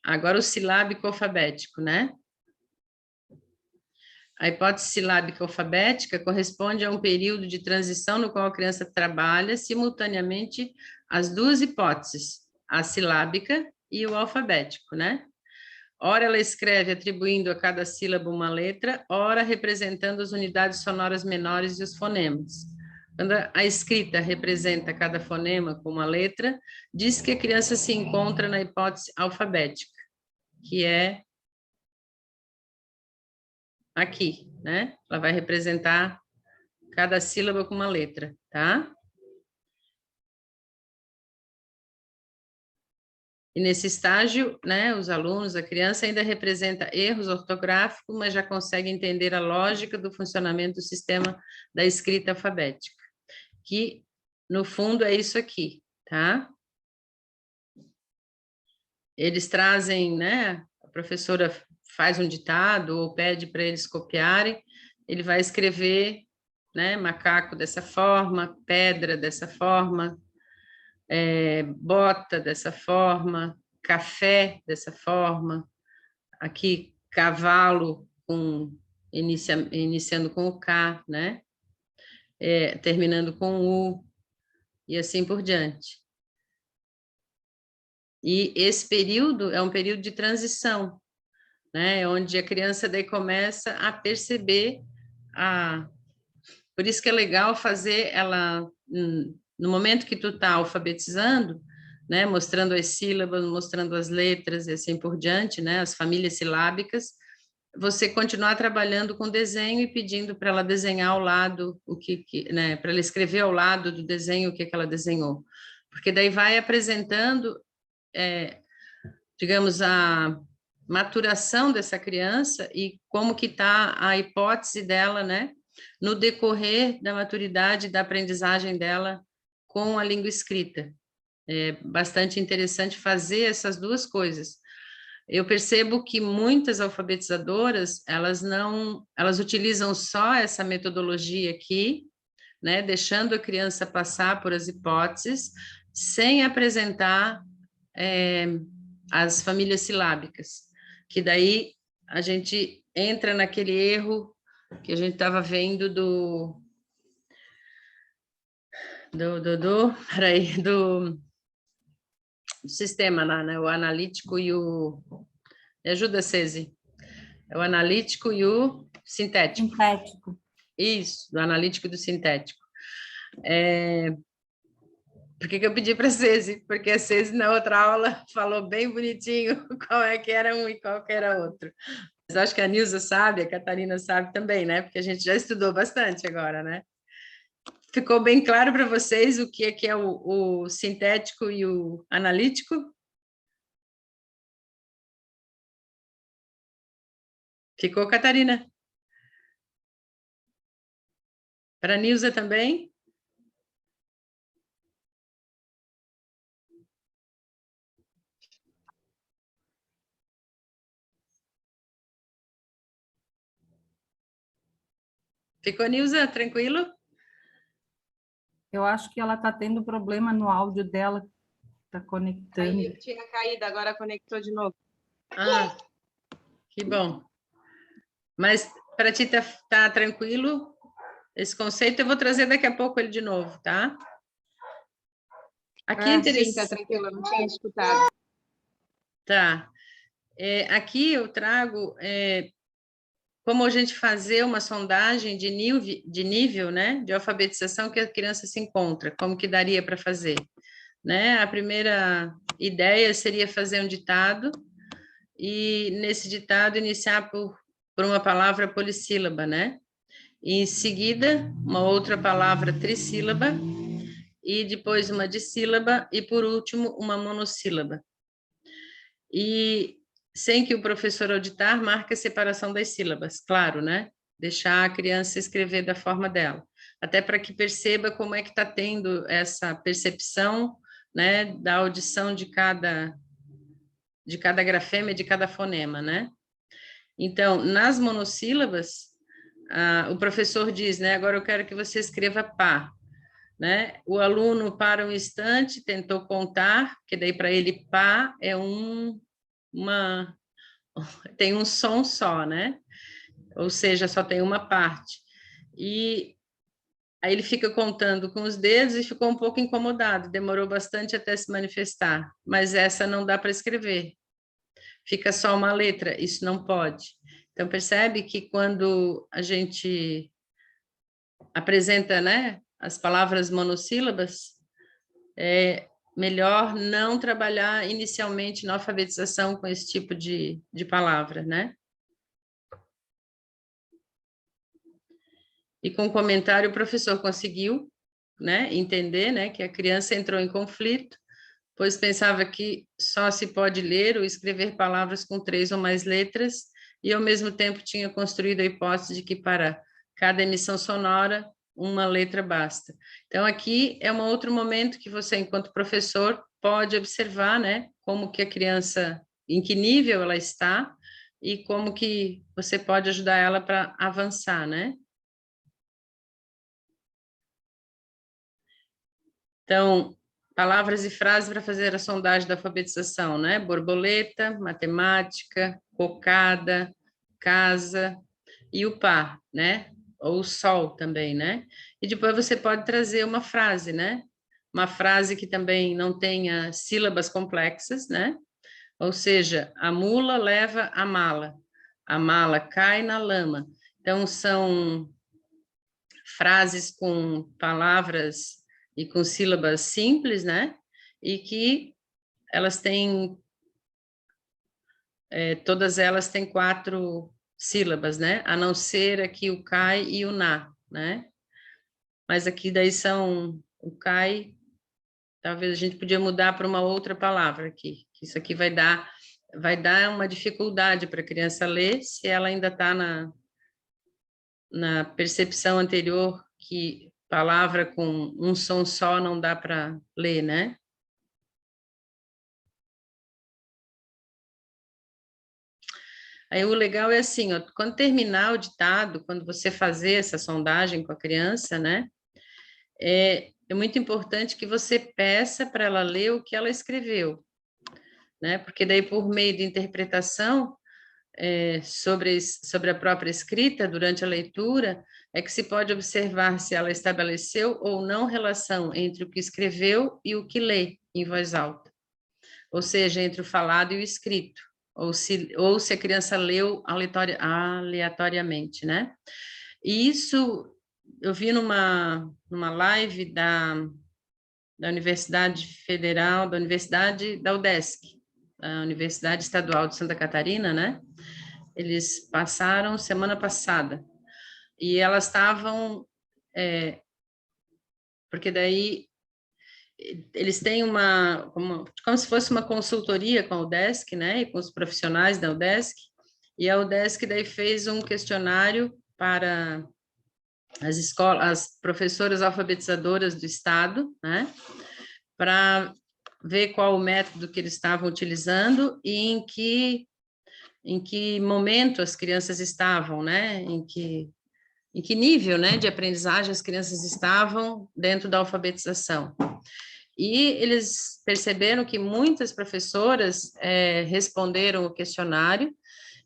Agora o silábico alfabético, né? A hipótese silábica alfabética corresponde a um período de transição no qual a criança trabalha simultaneamente as duas hipóteses, a silábica e o alfabético, né? Ora ela escreve atribuindo a cada sílaba uma letra, ora representando as unidades sonoras menores e os fonemas. Quando a escrita representa cada fonema com uma letra, diz que a criança se encontra na hipótese alfabética, que é aqui, né? Ela vai representar cada sílaba com uma letra, tá? E nesse estágio, né, os alunos, a criança ainda representa erros ortográficos, mas já consegue entender a lógica do funcionamento do sistema da escrita alfabética, que, no fundo, é isso aqui, tá? Eles trazem, né, a professora faz um ditado ou pede para eles copiarem, ele vai escrever, né, macaco dessa forma, pedra dessa forma, bota dessa forma, café dessa forma, aqui cavalo iniciando com o K, né? Terminando com U, e assim por diante. E esse período é um período de transição, né? Onde a criança daí começa a perceber Por isso que é legal fazer ela, no momento que tu está alfabetizando, né? Mostrando as sílabas, mostrando as letras e assim por diante, né? As famílias silábicas, você continuar trabalhando com desenho e pedindo para ela desenhar ao lado né, para ela escrever ao lado do desenho o que ela desenhou. Porque daí vai apresentando, digamos, a maturação dessa criança e como que está a hipótese dela, né, no decorrer da maturidade da aprendizagem dela com a língua escrita. É bastante interessante fazer essas duas coisas. Eu percebo que muitas alfabetizadoras, elas utilizam só essa metodologia aqui, né, deixando a criança passar por as hipóteses, sem apresentar as famílias silábicas, que daí a gente entra naquele erro que a gente estava vendo do sistema lá, né, o analítico e o... Me ajuda, Cesi. É o analítico e o sintético. Sintético. Isso, do analítico e do sintético. Por que eu pedi para a Cesi? Porque a Cesi, na outra aula, falou bem bonitinho qual é que era um e qual que era outro. Mas acho que a Nilza sabe, a Catarina sabe também, né? Porque a gente já estudou bastante agora, né? Ficou bem claro para vocês o que é o sintético e o analítico? Ficou, Catarina? Para a Nilza também? Ficou, Nilza? Tranquilo? Eu acho que ela está tendo problema no áudio dela, está conectando. Tinha caído, agora conectou de novo. Ah, que bom. Mas para ti tá tranquilo esse conceito? Eu vou trazer daqui a pouco ele de novo, tá? Aqui é interessante. Sim, tá tranquilo, eu não tinha escutado. Tá. Aqui eu trago como a gente fazer uma sondagem de nível, né, de alfabetização que a criança se encontra, como que daria para fazer, né? A primeira ideia seria fazer um ditado e nesse ditado iniciar por uma palavra polissílaba, né? E em seguida uma outra palavra trissílaba e depois uma dissílaba e por último uma monossílaba. E sem que o professor ao ditar marque a separação das sílabas, claro, né? Deixar a criança escrever da forma dela, até para que perceba como é que está tendo essa percepção, né, da audição de cada grafema e de cada fonema, né? Então, nas monossílabas, o professor diz, né, agora eu quero que você escreva pá, né? O aluno para um instante, tentou contar, que daí para ele pá é tem um som só, né? Ou seja, só tem uma parte. E aí ele fica contando com os dedos e ficou um pouco incomodado, demorou bastante até se manifestar, mas essa não dá para escrever. Fica só uma letra, isso não pode. Então, percebe que quando a gente apresenta, né, as palavras monossílabas, é melhor não trabalhar inicialmente na alfabetização com esse tipo de palavra, né? E com o comentário o professor conseguiu, né, entender, né, que a criança entrou em conflito, pois pensava que só se pode ler ou escrever palavras com 3 ou mais letras, e ao mesmo tempo tinha construído a hipótese de que para cada emissão sonora, uma letra basta. Então, aqui é um outro momento que você, enquanto professor, pode observar, né, como que a criança, em que nível ela está, e como que você pode ajudar ela para avançar, né? Então, palavras e frases para fazer a sondagem da alfabetização, né? Borboleta, matemática, cocada, casa e o par, né? Ou o sol também, né? E depois você pode trazer uma frase, né? Uma frase que também não tenha sílabas complexas, né? Ou seja, a mula leva a mala cai na lama. Então, são frases com palavras e com sílabas simples, né? E que elas têm, todas elas têm 4 sílabas, né? A não ser aqui o cai e o na, né? Mas aqui daí são o cai, talvez a gente podia mudar para uma outra palavra aqui, que isso aqui vai dar uma dificuldade para a criança ler se ela ainda está na percepção anterior que palavra com um som só não dá para ler, né? Aí o legal é assim, ó, quando terminar o ditado, quando você fazer essa sondagem com a criança, né? É muito importante que você peça para ela ler o que ela escreveu, né? Porque daí, por meio de interpretação, sobre a própria escrita, durante a leitura, é que se pode observar se ela estabeleceu ou não relação entre o que escreveu e o que lê em voz alta, ou seja, entre o falado e o escrito, ou se a criança leu aleatoriamente, né? E isso eu vi numa live da Universidade Federal, da UDESC, a Universidade Estadual de Santa Catarina, né? Eles passaram semana passada, e elas estavam, porque daí eles têm como se fosse uma consultoria com a UDESC, né, e com os profissionais da UDESC, e a UDESC daí fez um questionário para as escolas, as professoras alfabetizadoras do estado, né, para ver qual o método que eles estavam utilizando e em que momento as crianças estavam, né, em que nível, né, de aprendizagem as crianças estavam dentro da alfabetização. E eles perceberam que muitas professoras responderam o questionário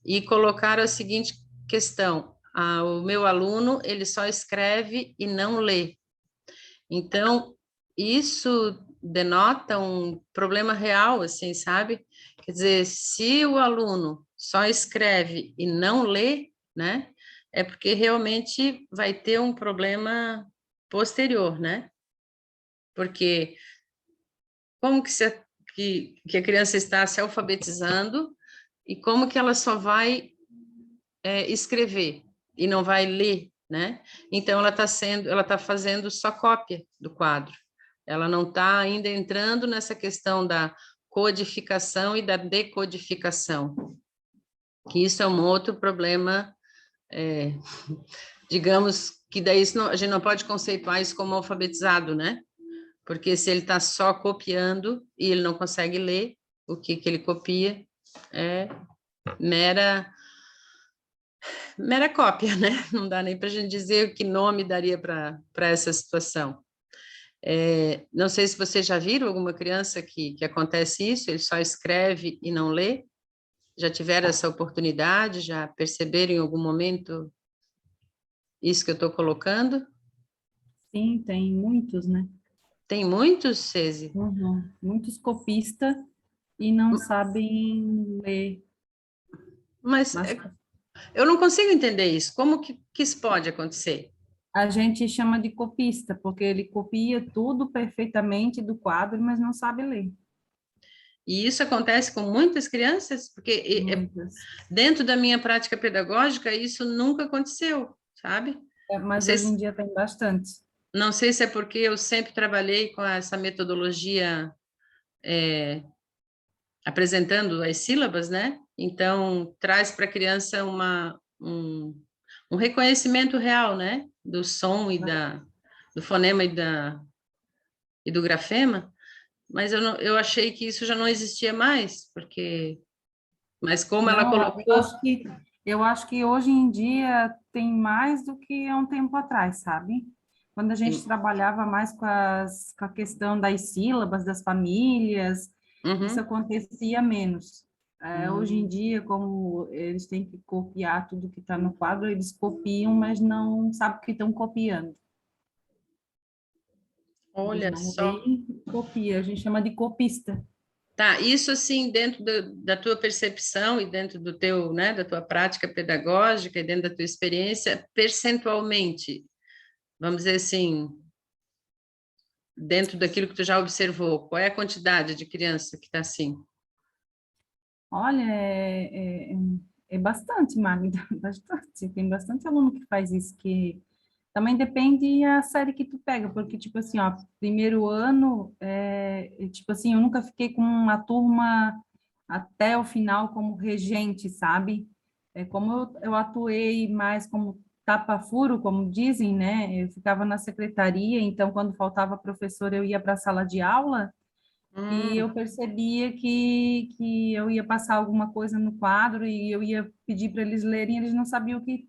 e colocaram a seguinte questão: o meu aluno, ele só escreve e não lê. Então, isso denota um problema real, assim, sabe? Quer dizer, se o aluno só escreve e não lê, né, é porque realmente vai ter um problema posterior, né? Porque como que a criança está se alfabetizando e como que ela só vai escrever e não vai ler, né? Então ela está fazendo só cópia do quadro. Ela não está ainda entrando nessa questão da codificação e da decodificação, que isso é um outro problema, digamos que daí a gente não pode conceituar isso como alfabetizado, né? Porque se ele está só copiando e ele não consegue ler, o que ele copia é mera cópia, né? Não dá nem para a gente dizer que nome daria para essa situação. Não sei se vocês já viram alguma criança que acontece isso, ele só escreve e não lê. Já tiveram essa oportunidade? Já perceberam em algum momento isso que eu estou colocando? Sim, tem muitos, né? Tem muitos, Cese? Uhum. Muitos copistas e não sabem ler. Mas eu não consigo entender isso. Como que isso pode acontecer? A gente chama de copista, porque ele copia tudo perfeitamente do quadro, mas não sabe ler. E isso acontece com muitas crianças, porque Muitas. dentro da minha prática pedagógica isso nunca aconteceu, sabe? Mas hoje em dia tem bastante. Não sei se é porque eu sempre trabalhei com essa metodologia apresentando as sílabas, né? Então, traz para a criança um reconhecimento real, né? Do som e do fonema e do grafema, mas eu achei que isso já não existia mais, porque Mas como ela Não, colocou... eu acho que hoje em dia tem mais do que há um tempo atrás, sabe? Quando a gente trabalhava mais com a questão das sílabas, das famílias, isso Uhum. acontecia menos. Hoje em Hum. dia, como eles têm que copiar tudo que está no quadro, eles copiam, mas não sabem o que estão copiando. Eles Olha não só. leem, copia. A gente chama de copista. Tá, isso assim, dentro da tua percepção e dentro do teu, né, da tua prática pedagógica e dentro da tua experiência, percentualmente, vamos dizer assim, dentro daquilo que tu já observou, qual é a quantidade de criança que está assim? Olha, é bastante, Magda, bastante. Tem bastante aluno que faz isso, que também depende a série que tu pega, porque, tipo assim, ó, primeiro ano, tipo assim, eu nunca fiquei com uma turma até o final como regente, sabe? Como eu atuei mais como tapa-furo, como dizem, né? Eu ficava na secretaria, então, quando faltava professor, eu ia para a sala de aula, e eu percebia que eu ia passar alguma coisa no quadro e eu ia pedir para eles lerem, eles não sabiam o que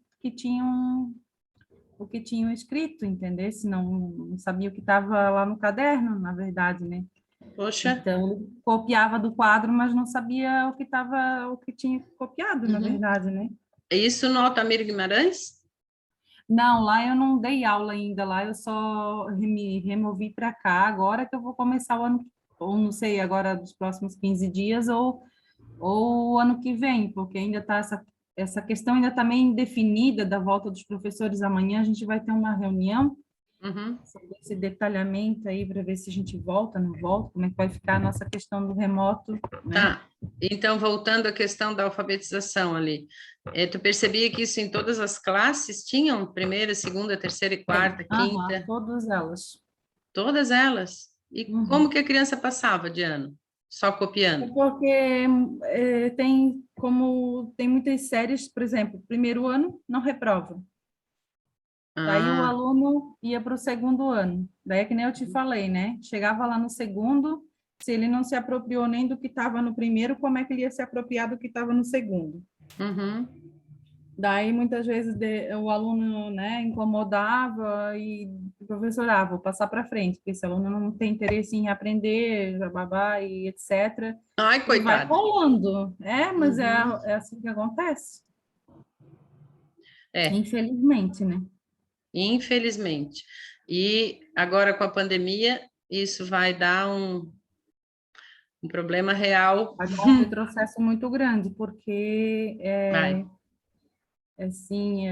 tinham escrito, entendeu? Se não sabia o que estava lá no caderno, na verdade, né? Poxa, Então, eu copiava do quadro, mas não sabia o que tinha copiado, na uhum. verdade, né? Isso no Altamiro Guimarães? Não, lá eu não dei aula ainda, lá eu só me removi para cá, agora que eu vou começar o ano, ou não sei, agora dos próximos 15 dias, ou o ano que vem, porque ainda está essa questão ainda está meio indefinida da volta dos professores. Amanhã a gente vai ter uma reunião Uhum. sobre esse detalhamento aí para ver se a gente volta, não volta, como é que vai ficar a nossa questão do remoto, né? Tá, então voltando à questão da alfabetização ali, tu percebia que isso em todas as classes tinham primeira, segunda, terceira e Tem, quarta, aham, quinta, todas elas. todas elas? E como Uhum. que a criança passava de ano? Só É copiando? porque tem muitas séries, por exemplo, primeiro ano não reprova. Daí o Ah, aluno ia para o segundo ano. Daí é que nem eu te falei, né? Chegava lá no segundo, se ele não se apropriou nem do que estava no primeiro, como é que ele ia se apropriar do que estava no segundo? uhum. Daí muitas vezes o aluno, né, incomodava e o professor, vou passar para frente, porque esse aluno não tem interesse em aprender, babá e etc. Ai, E vai coitado. rolando. Mas Uhum. é assim que acontece, É, infelizmente, né? infelizmente. E agora com a pandemia, isso vai dar um problema real. Vai dar um retrocesso muito grande, porque Vai. assim,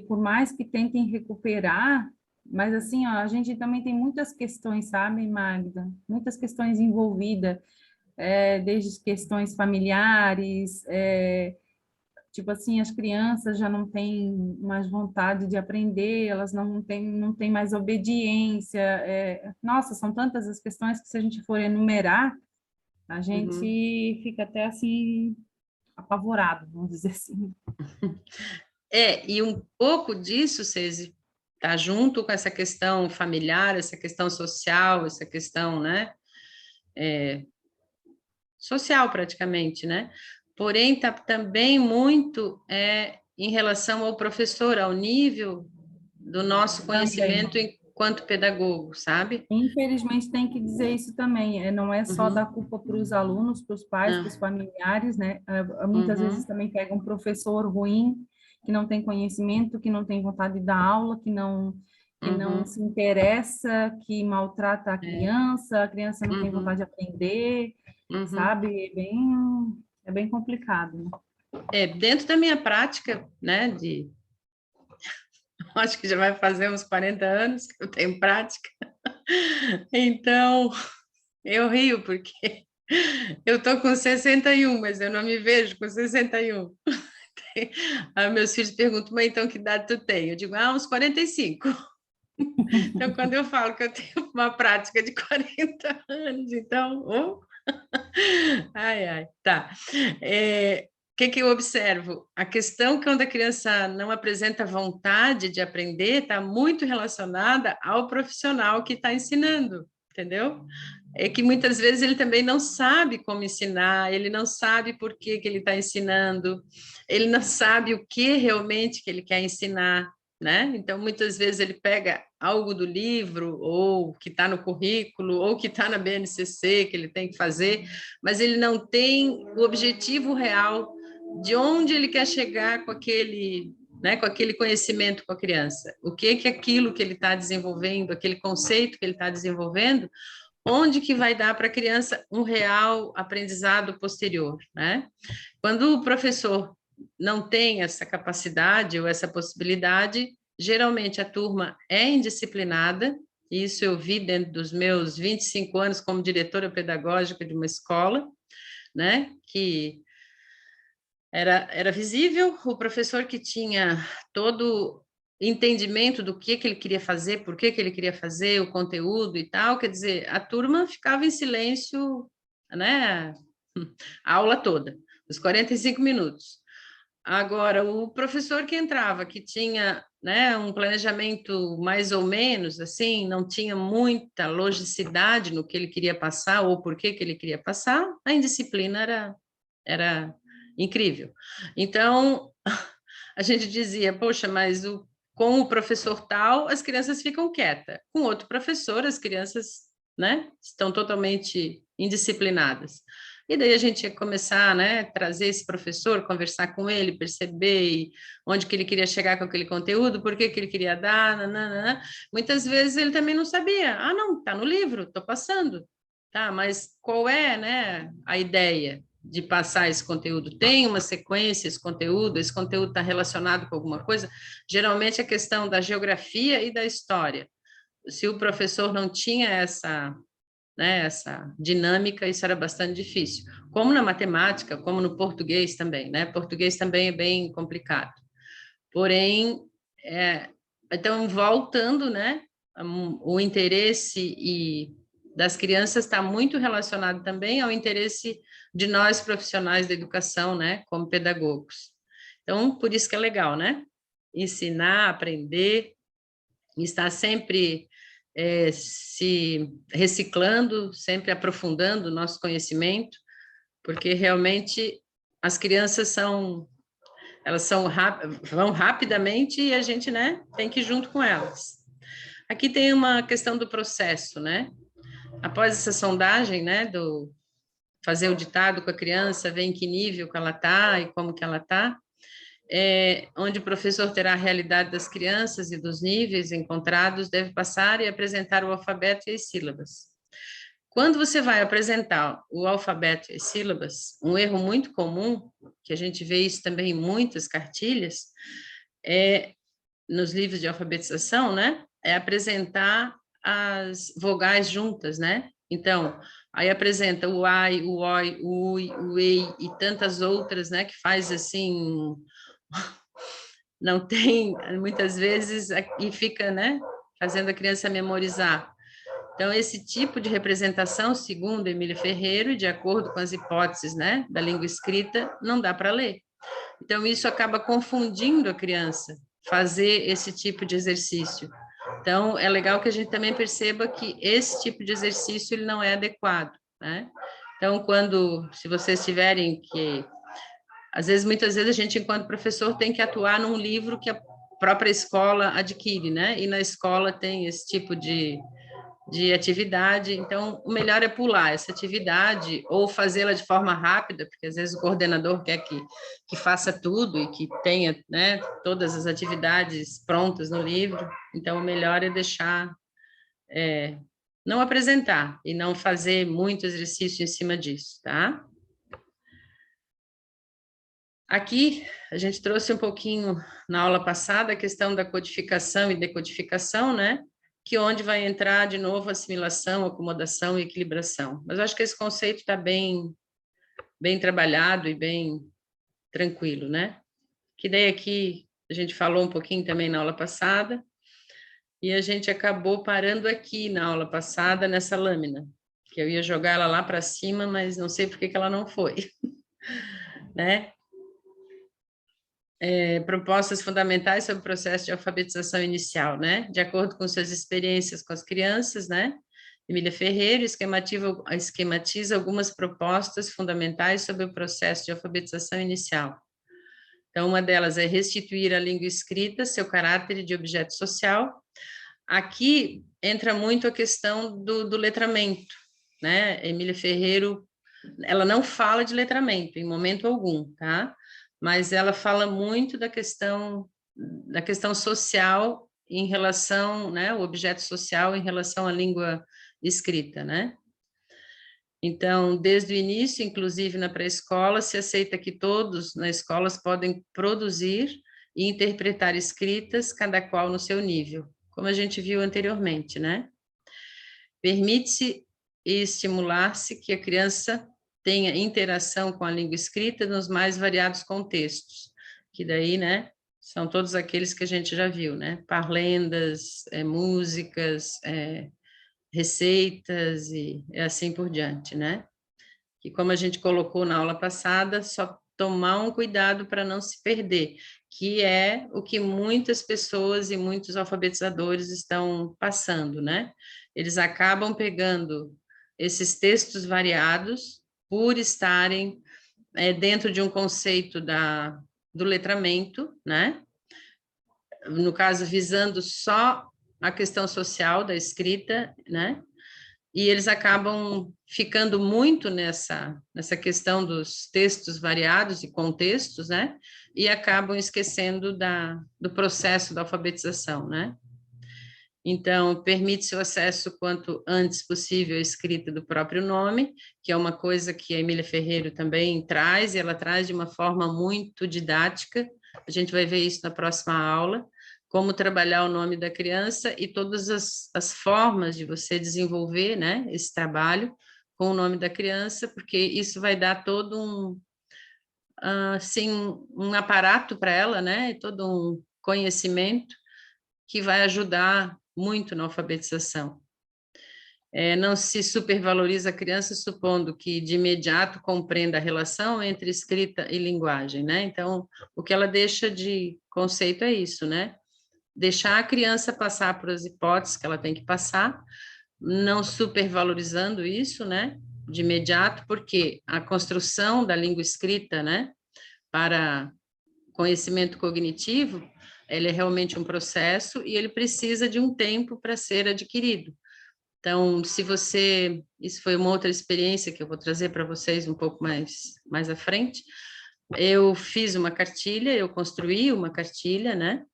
por mais que tentem recuperar, mas assim, ó, a gente também tem muitas questões, sabe, Magda? Muitas questões envolvidas, desde questões familiares, tipo assim, as crianças já não têm mais vontade de aprender, elas não têm mais obediência. Nossa, são tantas as questões que se a gente for enumerar, a Uhum. gente fica até assim apavorado, vamos dizer assim. E um pouco disso, Cesi, tá junto com essa questão familiar, essa questão social, essa questão, né, social praticamente, né? Porém, tá também muito em relação ao professor, ao nível do nosso Também. conhecimento enquanto pedagogo, sabe? Infelizmente, tem que dizer isso também. Não é só dar Uhum. culpa para os alunos, para os pais, para os Ah, familiares, né? Muitas vezes uhum. também pega um professor ruim, que não tem conhecimento, que não tem vontade de dar aula, que não Uhum. se interessa, que maltrata É. a criança não tem vontade Uhum. de aprender, Uhum. sabe? É bem complicado, né? Dentro da minha prática, né, acho que já vai fazer uns 40 anos que eu tenho prática, então eu rio porque eu tô com 61, mas eu não me vejo com 61. Aí meus filhos perguntam, mãe, então que idade tu tem? Eu digo, uns 45. Então, quando eu falo que eu tenho uma prática de 40 anos, então, ai, ai, tá. O que que eu observo? A questão que quando a criança não apresenta vontade de aprender está muito relacionada ao profissional que está ensinando, entendeu? é que muitas vezes ele também não sabe como ensinar, ele não sabe por que que ele está ensinando, ele não sabe o que realmente que ele quer ensinar, né? Então, muitas vezes ele pega algo do livro, ou que está no currículo, ou que está na BNCC, que ele tem que fazer, mas ele não tem o objetivo real de onde ele quer chegar com aquele, né, com aquele conhecimento com a criança. O que é aquilo que ele está desenvolvendo, aquele conceito que ele está desenvolvendo, onde que vai dar para a criança um real aprendizado posterior, né? Quando o professor não tem essa capacidade ou essa possibilidade, geralmente a turma é indisciplinada, isso eu vi dentro dos meus 25 anos como diretora pedagógica de uma escola, né, que era visível o professor que tinha todo entendimento do que ele queria fazer, por que ele queria fazer, o conteúdo e tal, quer dizer, a turma ficava em silêncio, né, a aula toda, os 45 minutos. Agora, o professor que entrava, que tinha, né, um planejamento mais ou menos, assim, não tinha muita logicidade no que ele queria passar ou por que ele queria passar, a indisciplina era incrível. Então, a gente dizia, poxa, mas com o professor tal, as crianças ficam quietas. Com outro professor, as crianças, né, estão totalmente indisciplinadas. E daí a gente ia começar, né, trazer esse professor, conversar com ele, perceber onde que ele queria chegar com aquele conteúdo, por que ele queria dar, nananana. Muitas vezes ele também não sabia. Ah, não, está no livro, estou passando. Tá, mas qual é, né, a ideia de passar esse conteúdo? Tem uma sequência, esse conteúdo está relacionado com alguma coisa? Geralmente a questão da geografia e da história. Se o professor não tinha essa, né, essa dinâmica, isso era bastante difícil. Como na matemática, como no português também, né? Português também é bem complicado. Porém, então, voltando, né, o interesse das crianças está muito relacionado também ao interesse de nós profissionais da educação, né, como pedagogos. Então, por isso que é legal, né? Ensinar, aprender, estar sempre se reciclando, sempre aprofundando o nosso conhecimento, porque realmente as crianças elas vão rapidamente e a gente, né, tem que ir junto com elas. Aqui tem uma questão do processo, né? Após essa sondagem, né, do fazer o ditado com a criança, ver em que nível que ela está e como que ela está, onde o professor terá a realidade das crianças e dos níveis encontrados, deve passar e apresentar o alfabeto e as sílabas. Quando você vai apresentar o alfabeto e as sílabas, um erro muito comum, que a gente vê isso também em muitas cartilhas, nos livros de alfabetização, né, é apresentar as vogais juntas, né? Então, aí apresenta o ai, o oi, o ui, o ei e tantas outras, né, que faz assim, não tem, muitas vezes, e fica, né, fazendo a criança memorizar. Então, esse tipo de representação, segundo Emília Ferreiro, de acordo com as hipóteses, né, da língua escrita, não dá para ler. Então, isso acaba confundindo a criança, fazer esse tipo de exercício. Então, é legal que a gente também perceba que esse tipo de exercício ele não é adequado, né? Então, se vocês tiverem que... Às vezes, muitas vezes, a gente, enquanto professor, tem que atuar num livro que a própria escola adquire, né? E na escola tem esse tipo de atividade, então o melhor é pular essa atividade ou fazê-la de forma rápida, porque às vezes o coordenador quer que faça tudo e que tenha, né, todas as atividades prontas no livro, então o melhor é deixar, não apresentar e não fazer muito exercício em cima disso, tá? Aqui, a gente trouxe um pouquinho na aula passada a questão da codificação e decodificação, né? Que onde vai entrar de novo assimilação, acomodação e equilibração. Mas eu acho que esse conceito está bem trabalhado e bem tranquilo, né? Que daí aqui a gente falou um pouquinho também na aula passada e a gente acabou parando aqui na aula passada nessa lâmina, que eu ia jogar ela lá para cima, mas não sei por que ela não foi, né? Propostas fundamentais sobre o processo de alfabetização inicial, né? De acordo com suas experiências com as crianças, né? Emília Ferreiro esquematiza algumas propostas fundamentais sobre o processo de alfabetização inicial. Então, uma delas é restituir à língua escrita seu caráter de objeto social. Aqui entra muito a questão do letramento, né? Emília Ferreiro, ela não fala de letramento em momento algum, tá? Mas ela fala muito da questão social em relação, né? O objeto social em relação à língua escrita, né? Então, desde o início, inclusive na pré-escola, se aceita que todos na escola podem produzir e interpretar escritas, cada qual no seu nível, como a gente viu anteriormente, né? Permite-se e estimular-se que a criança tenha interação com a língua escrita nos mais variados contextos, que daí, né, são todos aqueles que a gente já viu, né? Parlendas, músicas, receitas e assim por diante, né? Que como a gente colocou na aula passada, só tomar um cuidado para não se perder, que é o que muitas pessoas e muitos alfabetizadores estão passando, né? Eles acabam pegando esses textos variados por estarem dentro de um conceito do letramento, né? No caso, visando só a questão social da escrita, né? E eles acabam ficando muito nessa questão dos textos variados e contextos, né? E acabam esquecendo do processo da alfabetização, né? Então, permite-se o acesso quanto antes possível à escrita do próprio nome, que é uma coisa que a Emília Ferreiro também traz, e ela traz de uma forma muito didática. A gente vai ver isso na próxima aula, como trabalhar o nome da criança e todas as formas de você desenvolver, né, esse trabalho com o nome da criança, porque isso vai dar todo assim, um aparato para ela, né, todo um conhecimento que vai ajudar muito na alfabetização. Não se supervaloriza a criança supondo que de imediato compreenda a relação entre escrita e linguagem, né? Então, o que ela deixa de conceito é isso, né? Deixar a criança passar por as hipóteses que ela tem que passar, não supervalorizando isso, né? De imediato, porque a construção da língua escrita, né? Para conhecimento cognitivo, ele é realmente um processo e ele precisa de um tempo para ser adquirido. Então, isso foi uma outra experiência que eu vou trazer para vocês um pouco mais à frente. Eu fiz uma cartilha, eu construí uma cartilha, né?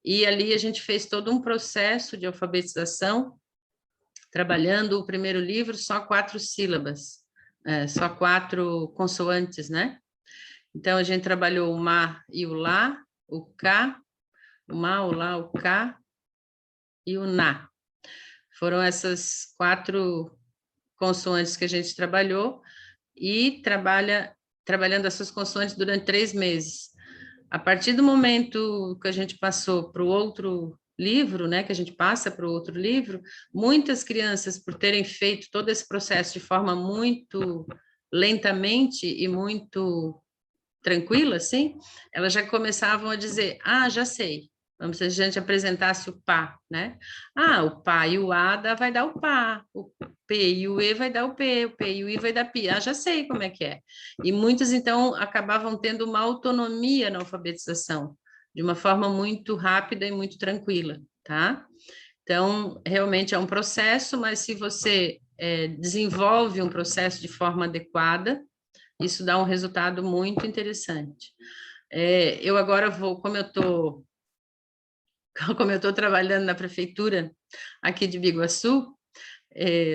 E ali a gente fez todo um processo de alfabetização, trabalhando o primeiro livro só 4 sílabas, só 4 consoantes, né? Então, a gente trabalhou o ma e o lá, o cá, o ma, o lá, o cá e o na. Foram essas 4 consoantes que a gente trabalhou e trabalhando essas consoantes durante 3 meses. A partir do momento que a gente passou para o outro livro, né, que a gente passa para o outro livro, muitas crianças, por terem feito todo esse processo de forma muito lentamente e muito tranquila, assim, elas já começavam a dizer, já sei, vamos se a gente apresentasse o pá, né? O pá e o a vai dar o pá, o p e o e vai dar o p e o i vai dar pi, já sei como é que é. E muitas, então, acabavam tendo uma autonomia na alfabetização, de uma forma muito rápida e muito tranquila, tá? Então, realmente é um processo, mas se você desenvolve um processo de forma adequada, isso dá um resultado muito interessante. Eu agora vou, como eu estou trabalhando na prefeitura aqui de Biguaçu,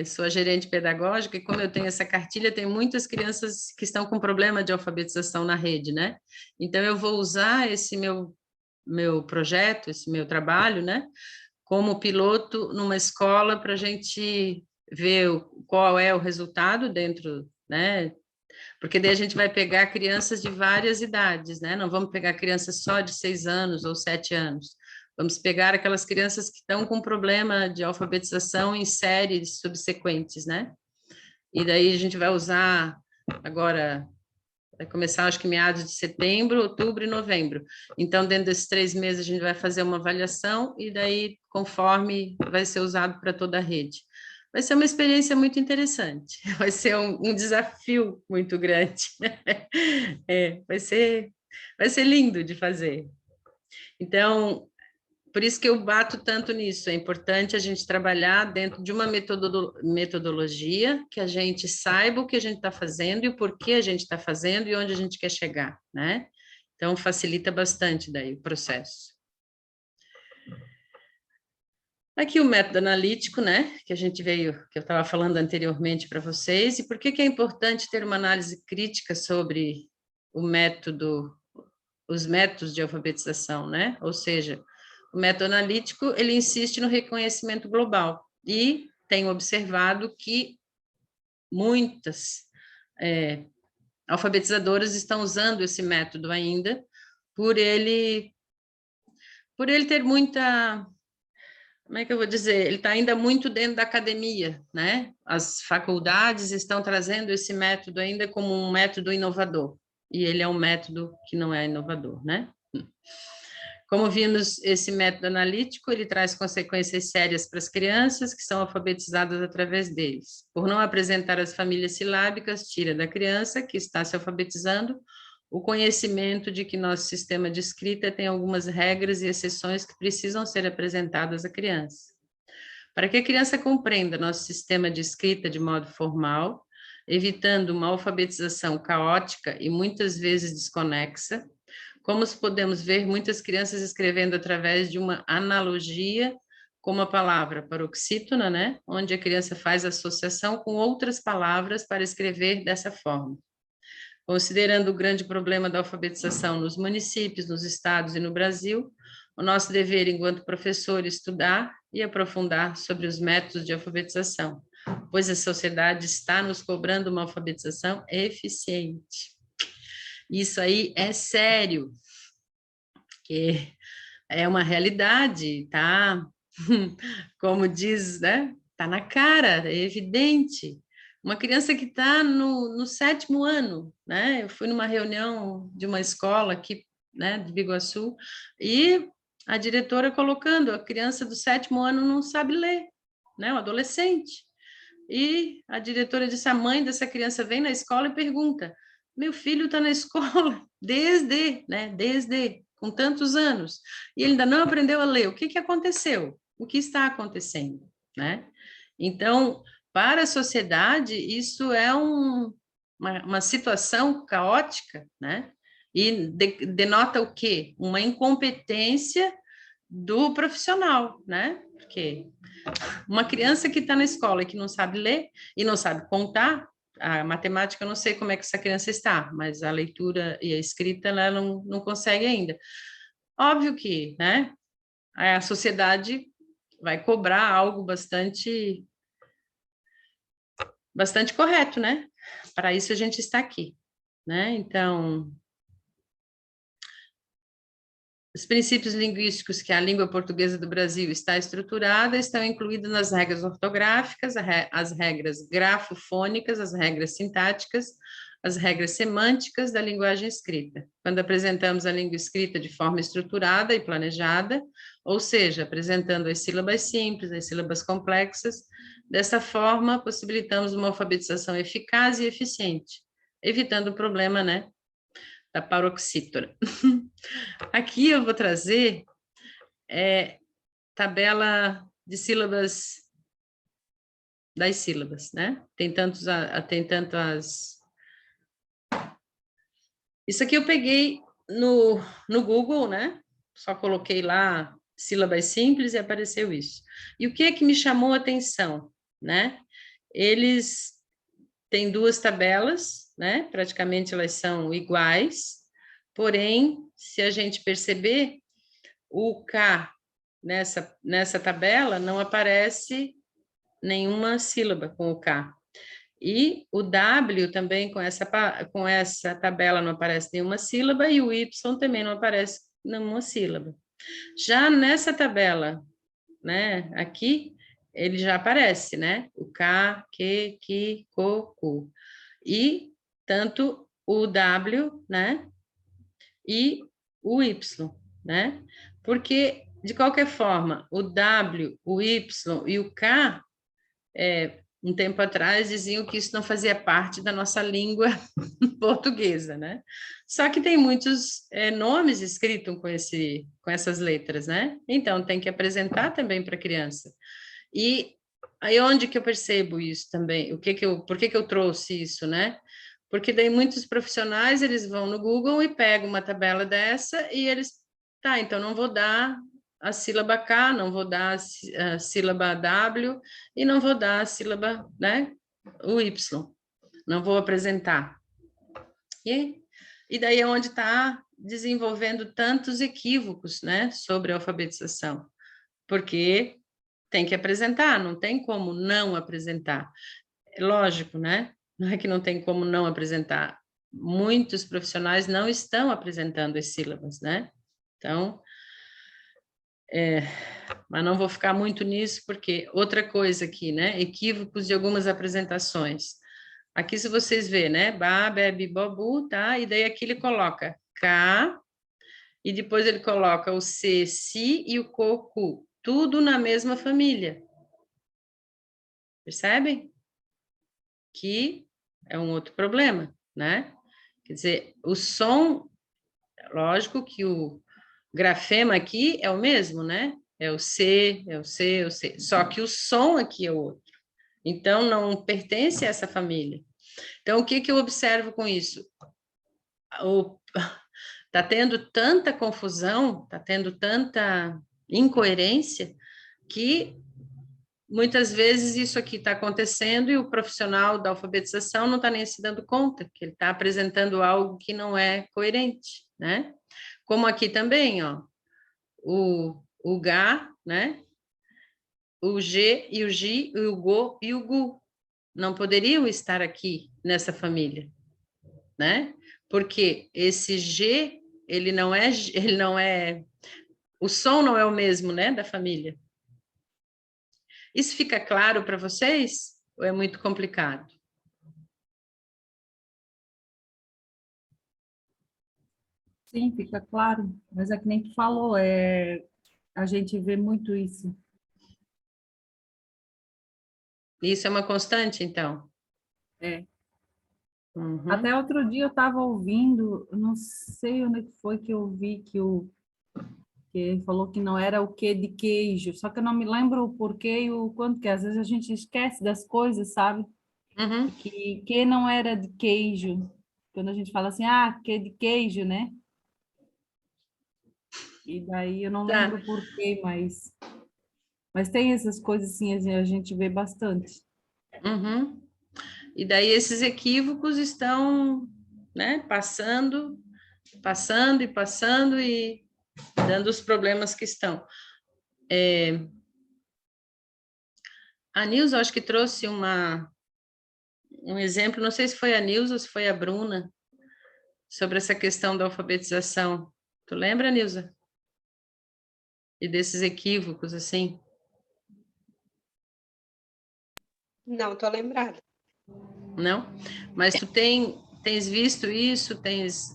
sou a gerente pedagógica, e como eu tenho essa cartilha, tem muitas crianças que estão com problema de alfabetização na rede, né? Então, eu vou usar esse meu projeto, esse meu trabalho, né, como piloto numa escola para a gente ver qual é o resultado dentro, né? Porque daí a gente vai pegar crianças de várias idades, né? Não vamos pegar crianças só de 6 anos ou 7 anos. Vamos pegar aquelas crianças que estão com problema de alfabetização em séries subsequentes, né? E daí a gente vai usar agora, vai começar acho que meados de setembro, outubro e novembro. Então, dentro desses 3 meses, a gente vai fazer uma avaliação e daí, conforme, vai ser usado para toda a rede. vai ser uma experiência muito interessante, vai ser um desafio muito grande. Vai ser lindo de fazer. Então, por isso que eu bato tanto nisso, é importante a gente trabalhar dentro de uma metodologia, que a gente saiba o que a gente está fazendo e o porquê a gente está fazendo e onde a gente quer chegar, né? Então, facilita bastante daí o processo. Aqui o método analítico, né, que a gente veio, que eu estava falando anteriormente para vocês, e por que é importante ter uma análise crítica sobre o método, os métodos de alfabetização, né? Ou seja, o método analítico, ele insiste no reconhecimento global, e tenho observado que muitas alfabetizadoras estão usando esse método ainda, por ele ter muita... Como é que eu vou dizer? Ele está ainda muito dentro da academia, né? As faculdades estão trazendo esse método ainda como um método inovador, e ele é um método que não é inovador, né? Como vimos, esse método analítico, ele traz consequências sérias para as crianças que são alfabetizadas através deles. Por não apresentar as famílias silábicas, tira da criança que está se alfabetizando o conhecimento de que nosso sistema de escrita tem algumas regras e exceções que precisam ser apresentadas à criança. Para que a criança compreenda nosso sistema de escrita de modo formal, evitando uma alfabetização caótica e muitas vezes desconexa, como podemos ver, muitas crianças escrevendo através de uma analogia com a palavra paroxítona, né? Onde a criança faz associação com outras palavras para escrever dessa forma. Considerando o grande problema da alfabetização nos municípios, nos estados e no Brasil, o nosso dever enquanto professor é estudar e aprofundar sobre os métodos de alfabetização, pois a sociedade está nos cobrando uma alfabetização eficiente. Isso aí é sério, que é uma realidade, tá? Como diz, né? Tá na cara, é evidente. Uma criança que está no 7º ano, né? Eu fui numa reunião de uma escola aqui, né, de Biguaçu, e a diretora colocando, a criança do 7º ano não sabe ler, né? Um adolescente. E a diretora disse, a mãe dessa criança vem na escola e pergunta, meu filho está na escola desde, com tantos anos, e ele ainda não aprendeu a ler, o que aconteceu? O que está acontecendo, né? Então, para a sociedade, isso é uma situação caótica, né? E denota o quê? Uma incompetência do profissional, né? Porque uma criança que está na escola e que não sabe ler e não sabe contar, a matemática eu não sei como é que essa criança está, mas a leitura e a escrita ela não consegue ainda. Óbvio que, né? A sociedade vai cobrar algo bastante correto, né? Para isso a gente está aqui, né? Então, os princípios linguísticos que a língua portuguesa do Brasil está estruturada estão incluídos nas regras ortográficas, as regras grafofônicas, as regras sintáticas, as regras semânticas da linguagem escrita. Quando apresentamos a língua escrita de forma estruturada e planejada, ou seja, apresentando as sílabas simples, as sílabas complexas, dessa forma possibilitamos uma alfabetização eficaz e eficiente, evitando o problema, né, da paroxítona. Aqui eu vou trazer tabela de sílabas, das sílabas, né? Tem tantas... Isso aqui eu peguei no Google, né? Só coloquei lá sílabas simples e apareceu isso. E o que é que me chamou a atenção, né? Eles têm 2 tabelas, né? Praticamente elas são iguais, porém, se a gente perceber, o K nessa tabela não aparece nenhuma sílaba com o K. E o W também com essa tabela não aparece nenhuma sílaba e o Y também não aparece nenhuma sílaba. Já nessa tabela, né, aqui, ele já aparece, né? O K, Q, Ki, Ko, Ku. E tanto o W, né? E o Y, né? Porque, de qualquer forma, o W, o Y e o K, um tempo atrás diziam que isso não fazia parte da nossa língua portuguesa, né? Só que tem muitos nomes escritos com essas letras, né? Então, tem que apresentar também para a criança. E aí onde que eu percebo isso também? Por que que eu trouxe isso, né? Porque daí muitos profissionais, eles vão no Google e pegam uma tabela dessa e eles, tá, então não vou dar a sílaba K, não vou dar a sílaba W e não vou dar a sílaba, né, o Y. Não vou apresentar. E daí é onde está desenvolvendo tantos equívocos, né, sobre a alfabetização. Porque tem que apresentar, não tem como não apresentar. É lógico, né? Não é que não tem como não apresentar. Muitos profissionais não estão apresentando as sílabas, né? Então, mas não vou ficar muito nisso, porque outra coisa aqui, né? Equívocos de algumas apresentações. Aqui, se vocês verem, né? Ba, bebe, bobu, tá? E daí aqui ele coloca K, e depois ele coloca o C, si e o co, cu. Tudo na mesma família. Percebem? Que é um outro problema, né? Quer dizer, o som, lógico que o grafema aqui é o mesmo, né? É o C, é o C, é o C. Só que o som aqui é outro. Então, não pertence a essa família. Então, o que que eu observo com isso? Está tendo tanta confusão, está tendo tanta incoerência, que muitas vezes isso aqui está acontecendo e o profissional da alfabetização não está nem se dando conta, que ele está apresentando algo que não é coerente, né? Como aqui também, ó, o G, né? O G e o G, o Go e o Gu não poderiam estar aqui nessa família, né? Porque esse G, ele não é, o som não é o mesmo, né, da família. Isso fica claro para vocês? Ou é muito complicado? Sim, fica claro. Mas é que nem tu falou, a gente vê muito isso. Isso é uma constante, então? É. Uhum. Até outro dia eu estava ouvindo, eu não sei onde foi que eu vi que ele falou que não era o quê de queijo, só que eu não me lembro o porquê e o quanto, que às vezes a gente esquece das coisas, sabe? Uhum. Que não era de queijo. Quando a gente fala assim, ah, que de queijo, né? E daí eu não Tá. lembro o porquê, mas tem essas coisas assim, a gente vê bastante. Uhum. E daí esses equívocos estão, né, passando e dando os problemas que estão. A Nilza, eu acho que trouxe um exemplo, não sei se foi a Nilza ou se foi a Bruna, sobre essa questão da alfabetização. Tu lembra, Nilza? E desses equívocos, assim? Não, tô lembrada. Não? Mas tu tens visto isso? Tens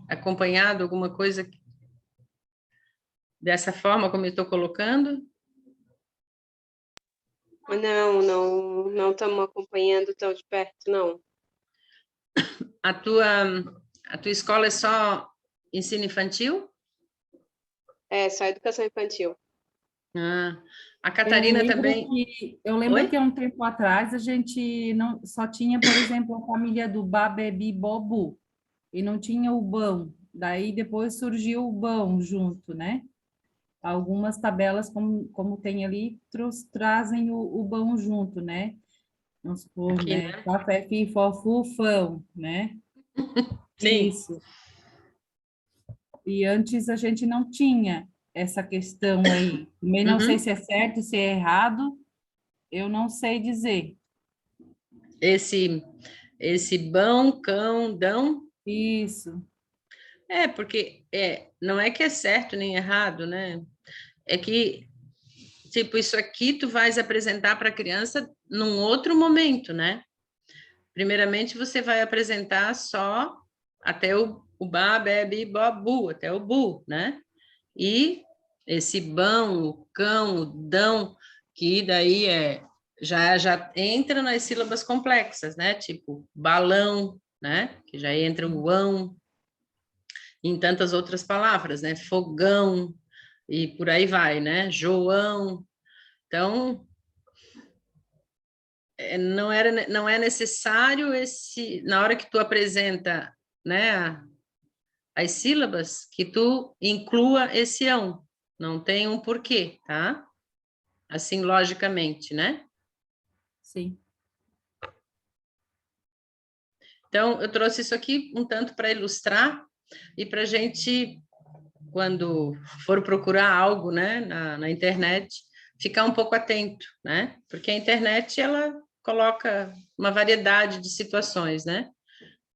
acompanhado alguma coisa dessa forma como eu estou colocando? Não estamos acompanhando tão de perto, não. A tua escola é só ensino infantil? É só educação infantil. Ah, a Catarina também. Eu lembro Oi? que há um tempo atrás a gente não só tinha, por exemplo, a família do Babebi Bobu e não tinha o Bão. Daí depois surgiu o Bão junto, né? Algumas tabelas, como tem ali, trazem o Bão junto, né? Vamos supor, Aqui, né? né? Café, fifó, fufão, né? Sim. Isso. E antes a gente não tinha essa questão aí. Também não sei Uhum. se é certo, se é errado, eu não sei dizer. Esse bão, cão, dão. Isso, Porque não é que é certo nem errado, né? É que, tipo, isso aqui tu vais apresentar para a criança num outro momento, né? Primeiramente, você vai apresentar só até o ba, bebe, bobu, até o bu, né? E esse bão, o cão, o dão, que daí já entra nas sílabas complexas, né? Tipo balão, né? Que já entra o ão, em tantas outras palavras, né? Fogão, e por aí vai, né? João. Então, não é necessário na hora que tu apresenta, né, as sílabas, que tu inclua esse ão. Não tem um porquê, tá? Assim, logicamente, né? Sim. Então, eu trouxe isso aqui um tanto para ilustrar e para a gente, quando for procurar algo, né, na internet, ficar um pouco atento, né? Porque a internet, ela coloca uma variedade de situações, né?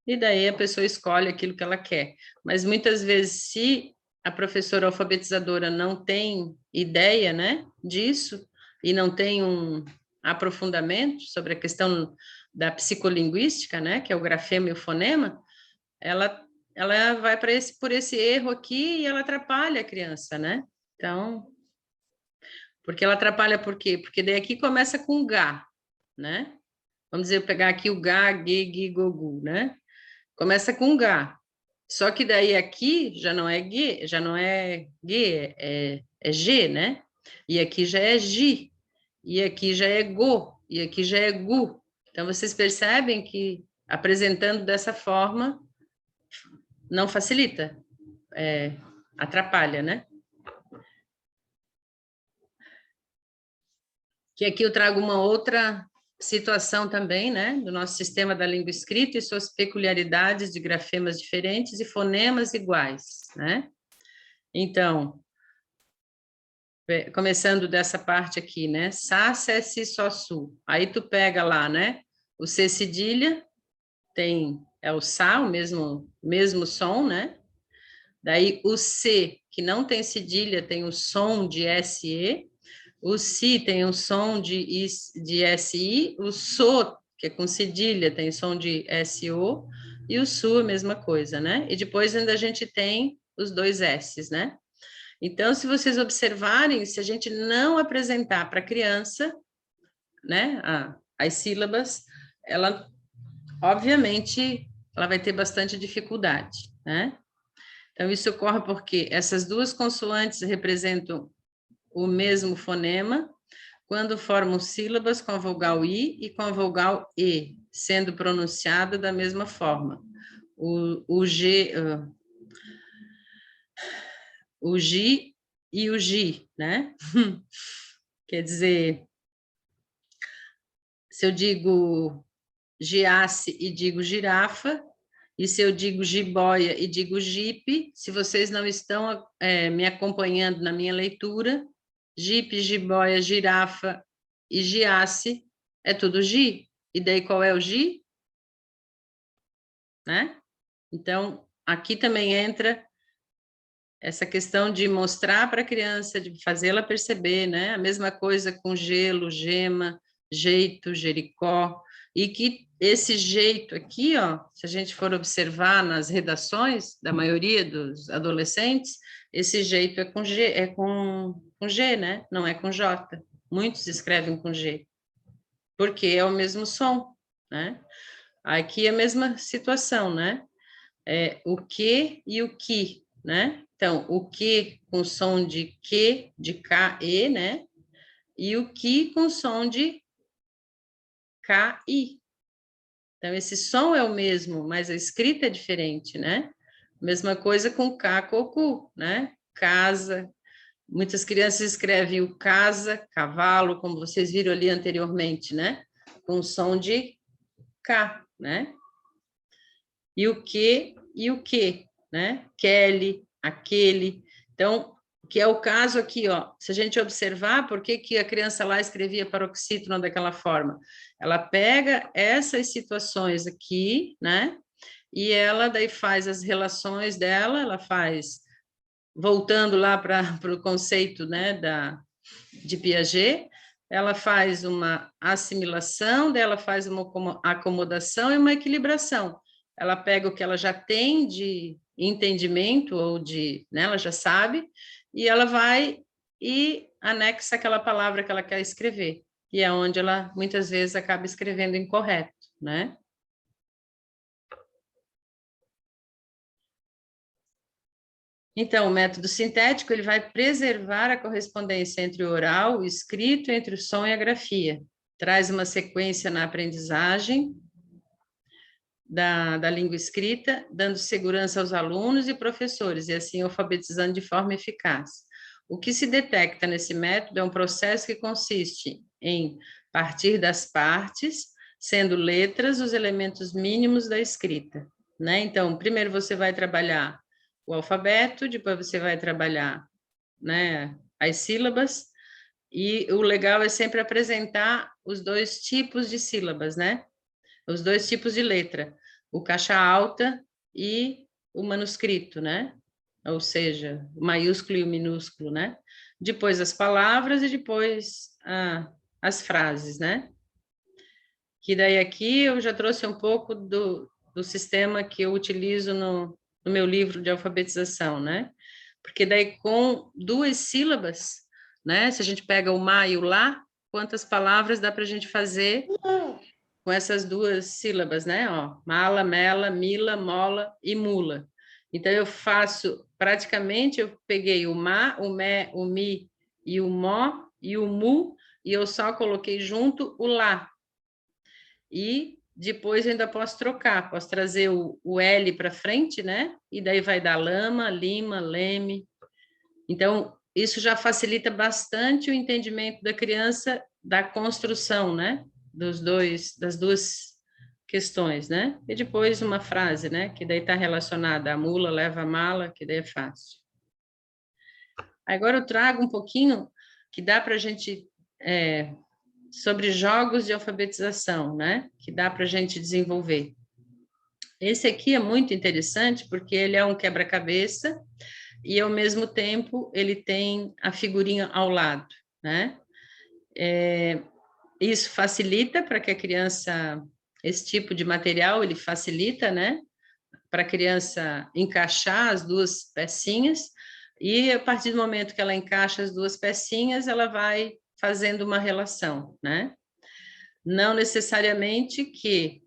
E daí a pessoa escolhe aquilo que ela quer. Mas muitas vezes, se a professora alfabetizadora não tem ideia, né, disso, e não tem um aprofundamento sobre a questão da psicolinguística, né, que é o grafema e o fonema, ela vai por esse erro aqui e ela atrapalha a criança, né? Então, porque ela atrapalha por quê? Porque daí aqui começa com Gá, né? Vamos dizer, eu pegar aqui o Gá, Gê, Gui, Gogu, né? Começa com Gá. Só que daí aqui já não é G, é G, né? E aqui já é Gi, e aqui já é Go, e aqui já é Gu. Então, vocês percebem que apresentando dessa forma não facilita, atrapalha, né? Que aqui eu trago uma outra situação também, né, do nosso sistema da língua escrita e suas peculiaridades de grafemas diferentes e fonemas iguais, né? Então, começando dessa parte aqui, né, Sá, Sé, Si, Sol, Su. Aí tu pega lá, né, o C cedilha, é o Sá, o mesmo som, né? Daí o C, que não tem cedilha, tem o som de SE. O Si tem um som de SI, o So, que é com cedilha, tem som de SO, e o Su, a mesma coisa, né? E depois ainda a gente tem os dois S's, né? Então, se vocês observarem, se a gente não apresentar para a criança, né, as sílabas, ela, obviamente, ela vai ter bastante dificuldade, né? Então, isso ocorre porque essas duas consoantes representam o mesmo fonema, quando formam sílabas com a vogal I e com a vogal E, sendo pronunciada da mesma forma. O G, o Gi e o Gi, né? Quer dizer, se eu digo giasse e digo girafa, e se eu digo jiboia e digo jipe, se vocês não estão me acompanhando na minha leitura, jipe, jiboia, girafa e giasse é tudo gi. E daí qual é o gi? Né? Então, aqui também entra essa questão de mostrar para a criança, de fazê-la perceber, né? A mesma coisa com gelo, gema, jeito, Jericó, e que esse jeito aqui, ó, se a gente for observar nas redações da maioria dos adolescentes, esse jeito é com G, com G, né? Não é com J. Muitos escrevem com G, porque é o mesmo som, né? Aqui é a mesma situação, né? O que e o que, né? Então, o que com som de que, de K, E, né? E o que com som de K, I. Então, esse som é o mesmo, mas a escrita é diferente, né? Mesma coisa com K, Cocu, né? Casa. Muitas crianças escrevem o casa, cavalo, como vocês viram ali anteriormente, né? Com som de K, né? E o que, né? Kelly, aquele. Então, que é o caso aqui, ó. Se a gente observar por que a criança lá escrevia paroxítono daquela forma, ela pega essas situações aqui, né? E ela daí faz as relações dela, ela faz, voltando lá para o conceito, né, de Piaget, ela faz uma assimilação, dela faz uma acomodação e uma equilibração. Ela pega o que ela já tem de entendimento ou de, né, ela já sabe, e ela vai e anexa aquela palavra que ela quer escrever. e é onde ela muitas vezes acaba escrevendo incorreto, né? Então, o método sintético, ele vai preservar a correspondência entre o oral, o escrito, entre o som e a grafia. Traz uma sequência na aprendizagem da língua escrita, dando segurança aos alunos e professores, e assim alfabetizando de forma eficaz. O que se detecta nesse método é um processo que consiste em partir das partes, sendo letras os elementos mínimos da escrita, né? Então, primeiro você vai trabalhar o alfabeto, depois você vai trabalhar, né, as sílabas, e o legal é sempre apresentar os dois tipos de sílabas, né? Os dois tipos de letra, o caixa alta e o manuscrito, né? Ou seja, o maiúsculo e o minúsculo, né? Depois as palavras e depois as frases, né? Que daí aqui eu já trouxe um pouco do sistema que eu utilizo no meu livro de alfabetização, né? Porque daí com duas sílabas, né? Se a gente pega o ma e o lá, quantas palavras dá para a gente fazer com essas duas sílabas, né? Ó, mala, mela, mila, mola e mula. Então, eu faço, praticamente, eu peguei o ma, o me, o mi e o mó e o mu, e eu só coloquei junto o lá. E depois eu ainda posso trocar, posso trazer o L para frente, né? E daí vai dar lama, lima, leme. Então, isso já facilita bastante o entendimento da criança da construção, né? Das duas questões, né? E depois uma frase, né? Que daí está relacionada a mula leva a mala, que daí é fácil. Agora eu trago um pouquinho que dá para a gente sobre jogos de alfabetização, né? Que dá para a gente desenvolver. Esse aqui é muito interessante porque ele é um quebra-cabeça e, ao mesmo tempo, ele tem a figurinha ao lado, né? Isso facilita para que a criança, esse tipo de material, ele facilita, né? Para a criança encaixar as duas pecinhas, e a partir do momento que ela encaixa as duas pecinhas, ela vai fazendo uma relação, né? Não necessariamente que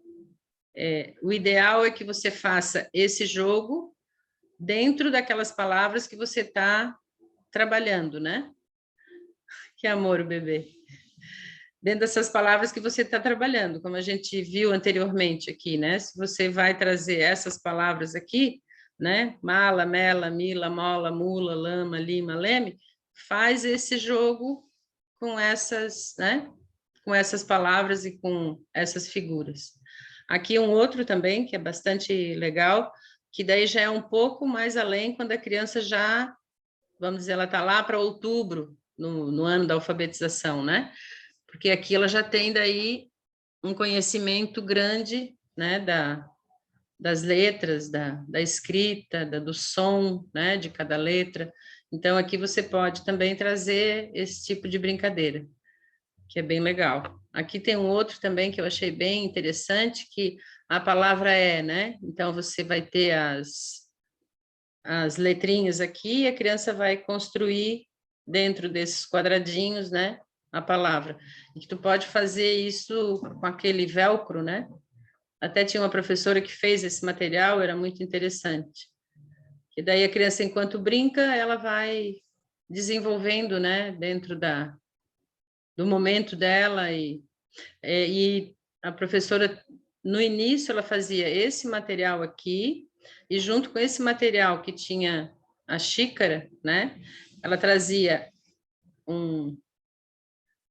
o ideal é que você faça esse jogo dentro daquelas palavras que você está trabalhando, né? Que amor, o bebê. Dentro dessas palavras que você está trabalhando, como a gente viu anteriormente aqui, né? Se você vai trazer essas palavras aqui, né? Mala, mela, mila, mola, mula, lama, lima, leme, faz esse jogo com essas, né? Com essas palavras e com essas figuras. Aqui um outro também, que é bastante legal, que daí já é um pouco mais além, quando a criança já, vamos dizer, ela está lá para outubro, no ano da alfabetização, né? Porque aqui ela já tem daí um conhecimento grande, né, das letras, da escrita, do som, né, de cada letra. Então, aqui você pode também trazer esse tipo de brincadeira, que é bem legal. Aqui tem um outro também que eu achei bem interessante, que a palavra é, né? Então, você vai ter as letrinhas aqui e a criança vai construir dentro desses quadradinhos, né? A palavra. E que tu pode fazer isso com aquele velcro, né? Até tinha uma professora que fez esse material, era muito interessante. E daí a criança, enquanto brinca, ela vai desenvolvendo, né? Dentro do momento dela e a professora, no início, ela fazia esse material aqui, e junto com esse material que tinha a xícara, né? Ela trazia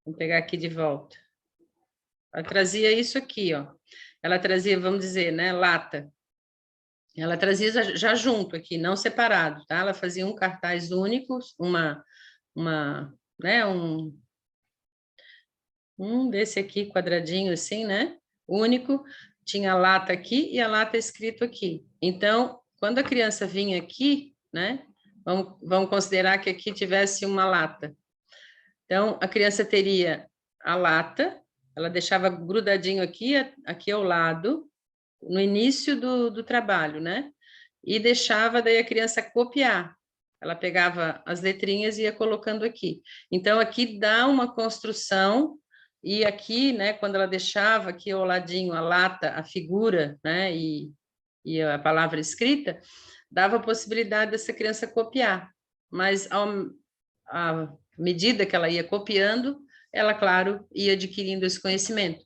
vou pegar aqui de volta. Ela trazia isso aqui, ó. Ela trazia, vamos dizer, né, lata. Ela trazia já junto aqui, não separado, tá? Ela fazia um cartaz único, né, um desse aqui, quadradinho assim, né? Único, tinha a lata aqui e a lata escrito aqui. Então, quando a criança vinha aqui, né? Vamos considerar que aqui tivesse uma lata. Então, a criança teria a lata, ela deixava grudadinho aqui ao lado, no início do trabalho, né? E deixava daí a criança copiar. Ela pegava as letrinhas e ia colocando aqui. Então, aqui dá uma construção E aqui, né, quando ela deixava aqui ao ladinho a lata, a figura, né, e a palavra escrita, dava a possibilidade dessa criança copiar. Mas à medida que ela ia copiando, ela, claro, ia adquirindo esse conhecimento.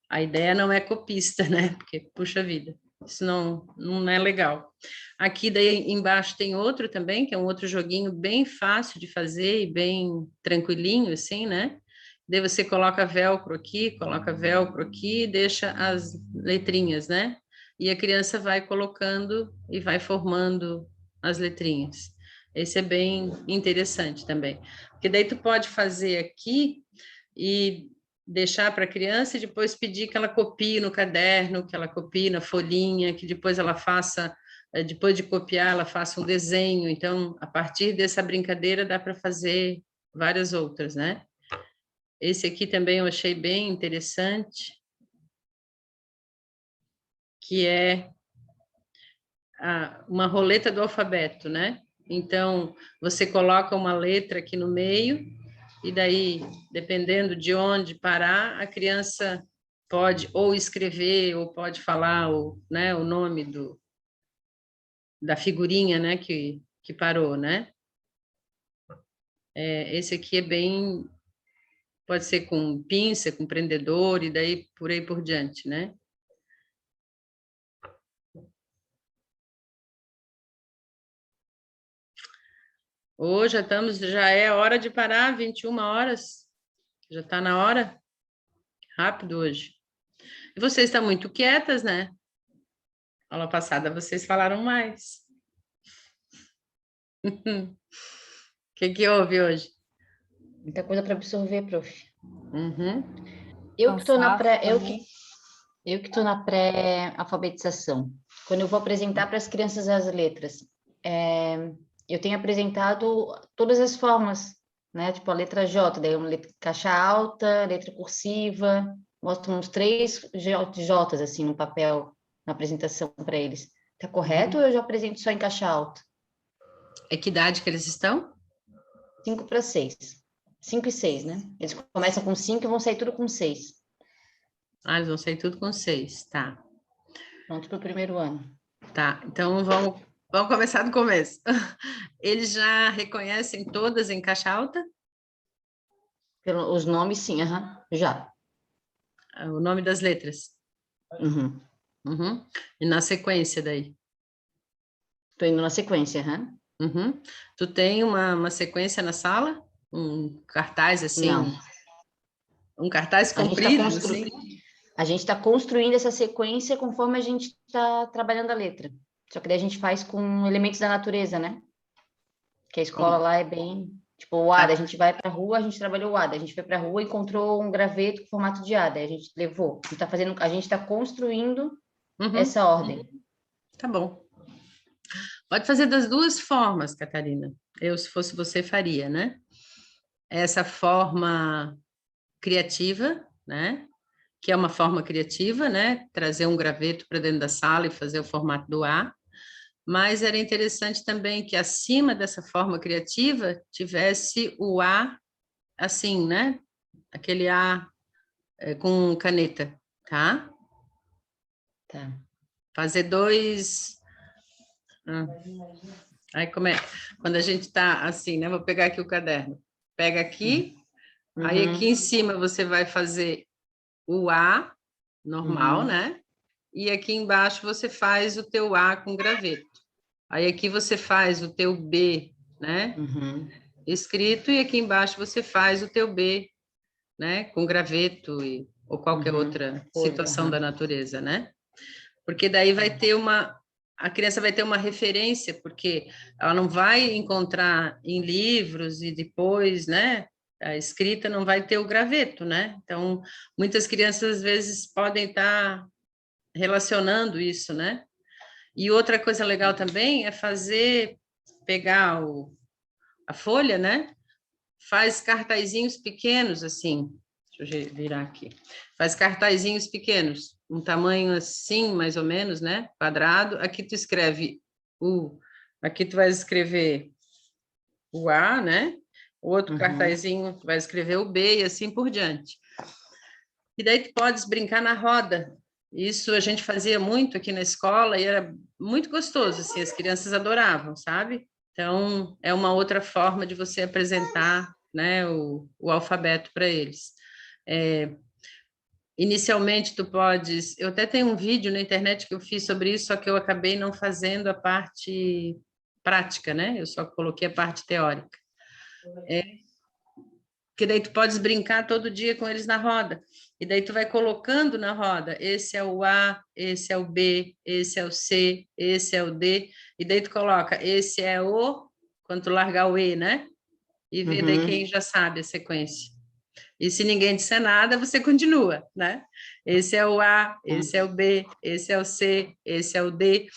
A ideia não é copista, né? Porque, puxa vida, isso não é legal. Aqui, daí, embaixo tem outro também, que é um outro joguinho bem fácil de fazer e bem tranquilinho, assim, né? Daí você coloca velcro aqui, e deixa as letrinhas, né? E a criança vai colocando e vai formando as letrinhas. Esse é bem interessante também. Porque daí tu pode fazer aqui e deixar para a criança e depois pedir que ela copie no caderno, que ela copie na folhinha, que depois ela faça, depois de copiar, ela faça um desenho. Então, a partir dessa brincadeira, dá para fazer várias outras, né? Esse aqui também eu achei bem interessante, que é uma roleta do alfabeto, né? Então, você coloca uma letra aqui no meio, e daí, dependendo de onde parar, a criança pode ou escrever, ou pode falar né, o nome da figurinha, né, que parou, né? Esse aqui é bem... Pode ser com pinça, com prendedor, e daí por aí por diante, né? Hoje já é hora de parar, 21 horas. Já está na hora. Rápido hoje. E vocês estão muito quietas, né? Aula passada vocês falaram mais. O que houve hoje? Muita coisa para absorver, prof. Uhum. Eu que estou na pré, também. eu que estou na pré-alfabetização. Quando eu vou apresentar para as crianças as letras, eu tenho apresentado todas as formas, né? Tipo a letra J, daí uma letra caixa alta, letra cursiva, mostro uns 3 J's assim no papel, na apresentação para eles. Tá correto ou eu já apresento só em caixa alta? É que idade que eles estão? 5 para 6. 5 e 6, né? Eles começam com 5 e vão sair tudo com 6. Ah, eles vão sair tudo com 6, tá. Pronto para o primeiro ano. Tá, então vamos começar do começo. Eles já reconhecem todas em caixa alta? Os nomes, sim, já. O nome das letras? Uhum. Uhum. E na sequência daí? Estou indo na sequência, Uhum. Tu tem uma sequência na sala? Um cartaz assim? Não. Um cartaz A gente comprido, assim? A gente está construindo essa sequência conforme a gente está trabalhando a letra. Só que daí a gente faz com elementos da natureza, né? Que a escola lá é bem... Tipo, o ADA, a gente vai para a rua, a gente trabalhou o ADA. A gente foi para a rua e encontrou um graveto com formato de ADA. A gente levou. A gente está construindo essa ordem. Tá bom. Pode fazer das duas formas, Catarina. Eu, se fosse você, faria, né? Essa forma criativa, né? Que é uma forma criativa, né? Trazer um graveto para dentro da sala e fazer o formato do A. Mas era interessante também que acima dessa forma criativa tivesse o A assim, né? Aquele A com caneta, tá? Tá. Fazer dois... Aí como é? Quando a gente está assim, né? Vou pegar aqui o caderno. Pega aqui, aí aqui em cima você vai fazer o A normal, né? E aqui embaixo você faz o teu A com graveto. Aí aqui você faz o teu B, né? Escrito, e aqui embaixo você faz o teu B, né? Com graveto ou qualquer outra situação da natureza, né? Porque daí vai ter a criança vai ter uma referência, porque ela não vai encontrar em livros e depois, né? A escrita não vai ter o graveto, né? Então, muitas crianças às vezes podem estar relacionando isso, né? E outra coisa legal também é pegar a folha, né? Faz cartazinhos pequenos, assim. Deixa eu virar aqui. Faz cartazinhos pequenos, um tamanho assim, mais ou menos, né? Quadrado. Aqui tu escreve aqui tu vai escrever o A, né? O outro cartazinho tu vai escrever o B e assim por diante. E daí tu podes brincar na roda. Isso a gente fazia muito aqui na escola e era muito gostoso, assim, as crianças adoravam, sabe? Então, é uma outra forma de você apresentar, né, o alfabeto para eles. Inicialmente, tu podes... Eu até tenho um vídeo na internet que eu fiz sobre isso, só que eu acabei não fazendo a parte prática, né? Eu só coloquei a parte teórica. Que daí tu podes brincar todo dia com eles na roda. E daí tu vai colocando na roda, esse é o A, esse é o B, esse é o C, esse é o D, e daí tu coloca, esse é o, quando tu largar o E, né? E vê daí quem já sabe a sequência. E se ninguém disser nada, você continua, né? Esse é o A, esse é o B, esse é o C, esse é o D.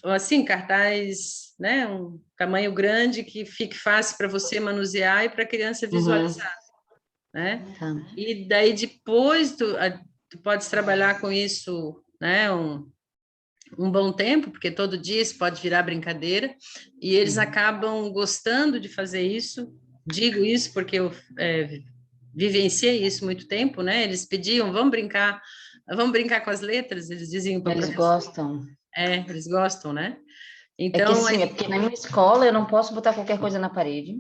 Assim, cartaz, né? Um tamanho grande que fique fácil para você manusear e para a criança visualizar, né? Tá. E daí depois tu podes trabalhar com isso, né? Um bom tempo, porque todo dia isso pode virar brincadeira, e eles acabam gostando de fazer isso. Digo isso porque eu vivenciei isso muito tempo, né? Eles pediam, vamos brincar com as letras, eles diziam para o Eles professor. gostam. Eles gostam, né? É que Então, assim, é porque na minha escola eu não posso botar qualquer coisa na parede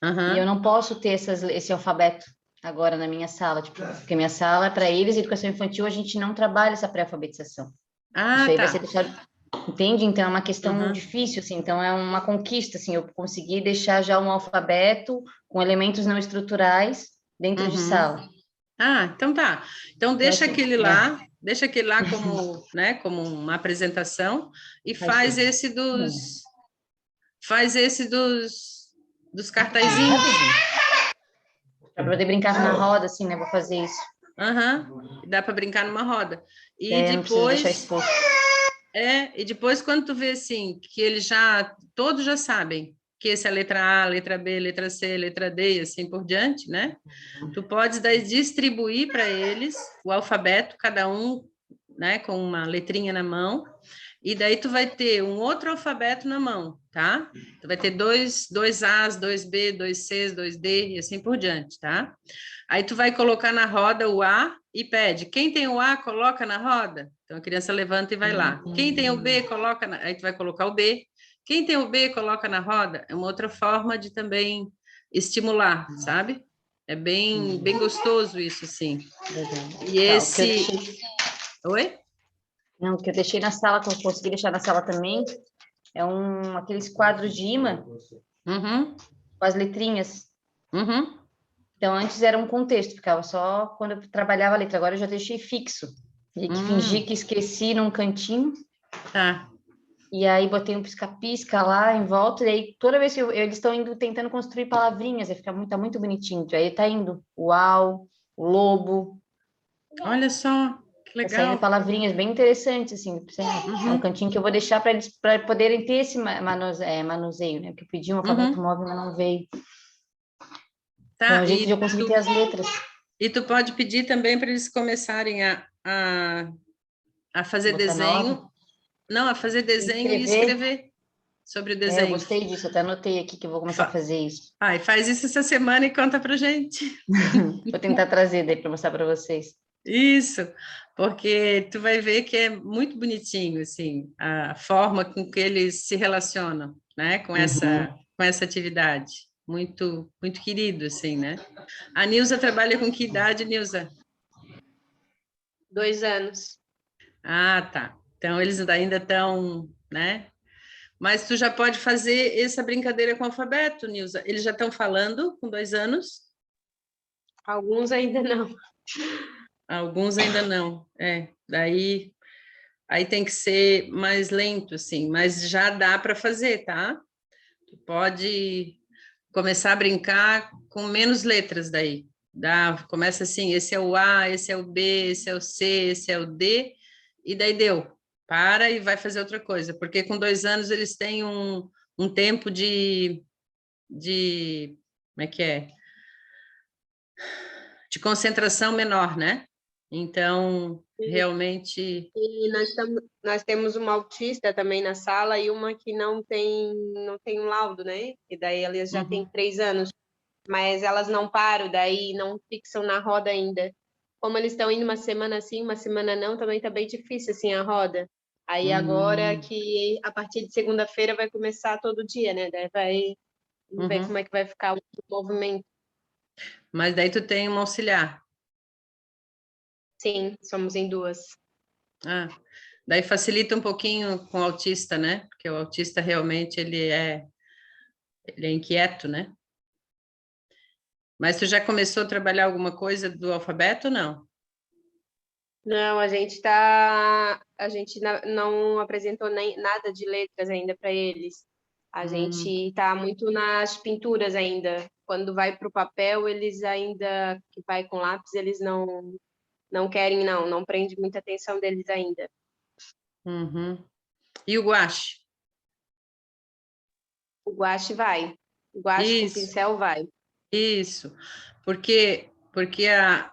e eu não posso ter esse alfabeto agora na minha sala, tipo, porque minha sala é para eles, educação infantil, a gente não trabalha essa pré-alfabetização. Isso aí vai ser tá. deixado, entende? Então é uma questão Uhum. difícil, assim, então é uma conquista, assim, eu consegui deixar já um alfabeto com elementos não estruturais dentro de sala. Então tá. Então Então, assim, deixa aquele lá como, né, como uma apresentação e faz faz esse dos cartazinhos. para poder brincar na roda, assim, né? Vou fazer isso. Dá para brincar numa roda. E Não preciso deixar depois, exposto. e depois quando tu vê assim, que eles todos já sabem que esse é a letra A, letra B, letra C, letra D e assim por diante, né? Tu podes daí distribuir para eles o alfabeto, cada um, né, com uma letrinha na mão, e daí tu vai ter um outro alfabeto na mão, tá? Tu vai ter dois As, dois B, dois Cs, dois D e assim por diante, tá? Aí tu vai colocar na roda o A e pede, quem tem o A, coloca na roda. Então a criança levanta e vai lá. Quem tem o B, coloca aí tu vai colocar o B. Quem tem o B, coloca na roda. É uma outra forma de também estimular, sabe? É bem gostoso isso, sim. E esse... Oi? Não, o que eu deixei na sala, que eu consegui deixar na sala também, é aqueles quadros de imã com as letrinhas. Então, antes era um contexto, ficava só quando eu trabalhava a letra, agora eu já deixei fixo. E que fingi que esqueci num cantinho. Tá. E aí botei um pisca-pisca lá em volta, e aí toda vez que eles estão indo tentando construir palavrinhas, aí tá muito bonitinho. Aí tá indo uau, o lobo. Olha só, que Tá saindo legal. palavrinhas bem interessantes, assim. É um cantinho que eu vou deixar para eles para poderem ter esse manuseio, né? Porque eu pedi um alfabeto móvel, mas não veio. Então, é Tá, um jeito de eu conseguir ter as letras. e tu pode pedir também para eles começarem a fazer Botar na desenho. ordem. Não, a fazer desenho e escrever sobre o Eu desenho. gostei disso, até anotei aqui que eu vou começar a fazer isso. E faz isso essa semana e conta pra gente. Vou tentar trazer daí para mostrar para vocês. Isso, porque tu vai ver que é muito bonitinho, assim, a forma com que eles se relacionam, né, com essa atividade. Muito, muito querido, assim, né? A Nilza trabalha com que idade, Nilza? 2 anos. Tá. Então, eles ainda estão, né? Mas tu já pode fazer essa brincadeira com o alfabeto, Nilza. Eles já estão falando com 2 anos? Alguns ainda não. Alguns ainda não. Daí aí tem que ser mais lento, assim, mas já dá para fazer, tá? Tu pode começar a brincar com menos letras daí. Começa assim, esse é o A, esse é o B, esse é o C, esse é o D, e daí deu. Para e vai fazer outra coisa, porque com 2 anos eles têm um tempo de como é que é? De concentração menor, né? Então, realmente... E nós temos uma autista também na sala e uma que não tem um laudo, né? E daí elas já têm 3 anos, mas elas não param, daí não fixam na roda ainda. como eles estão indo uma semana sim, uma semana não, também tá bem difícil, assim, a roda. Aí agora que a partir de segunda-feira vai começar todo dia, né? Daí vamos ver como é que vai ficar o movimento. Mas daí tu tem uma auxiliar. Sim, somos em 2. Ah, daí facilita um pouquinho com o autista, né? Porque o autista realmente ele é inquieto, né? Mas tu já começou a trabalhar alguma coisa do alfabeto ou não? Não, a gente não apresentou nem nada de letras ainda para eles. A gente está muito nas pinturas ainda. Quando vai para o papel, eles ainda, que vai com lápis, eles não querem, não prende muita atenção deles ainda. Uhum. E o guache? O guache vai. O guache com Isso, pincel vai. isso. Porque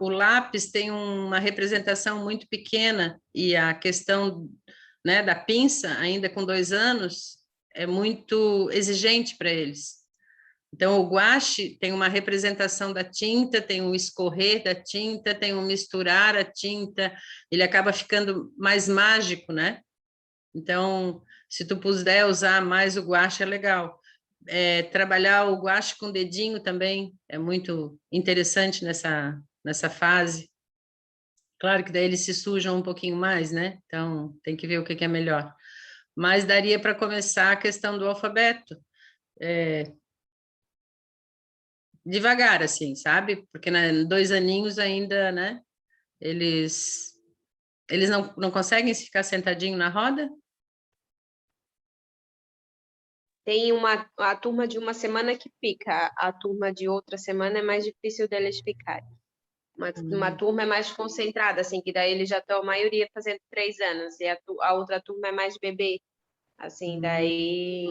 o lápis tem uma representação muito pequena e a questão, né, da pinça, ainda com 2 anos, é muito exigente para eles. Então, o guache tem uma representação da tinta, tem um escorrer da tinta, tem um misturar a tinta, ele acaba ficando mais mágico, né? Então, se tu puder usar mais o guache, é legal. Trabalhar o guache com o dedinho também é muito interessante nessa fase. Claro que daí eles se sujam um pouquinho mais, né? Então, tem que ver o que é melhor. Mas daria para começar a questão do alfabeto. Devagar, assim, sabe? Porque 2 aninhos ainda, né? Eles não conseguem ficar sentadinho na roda? Tem a turma de uma semana que fica, a turma de outra semana é mais difícil deles ficarem. Uma turma é mais concentrada, assim, que daí eles já estão, a maioria, fazendo 3 anos, e a outra turma é mais bebê. Assim, daí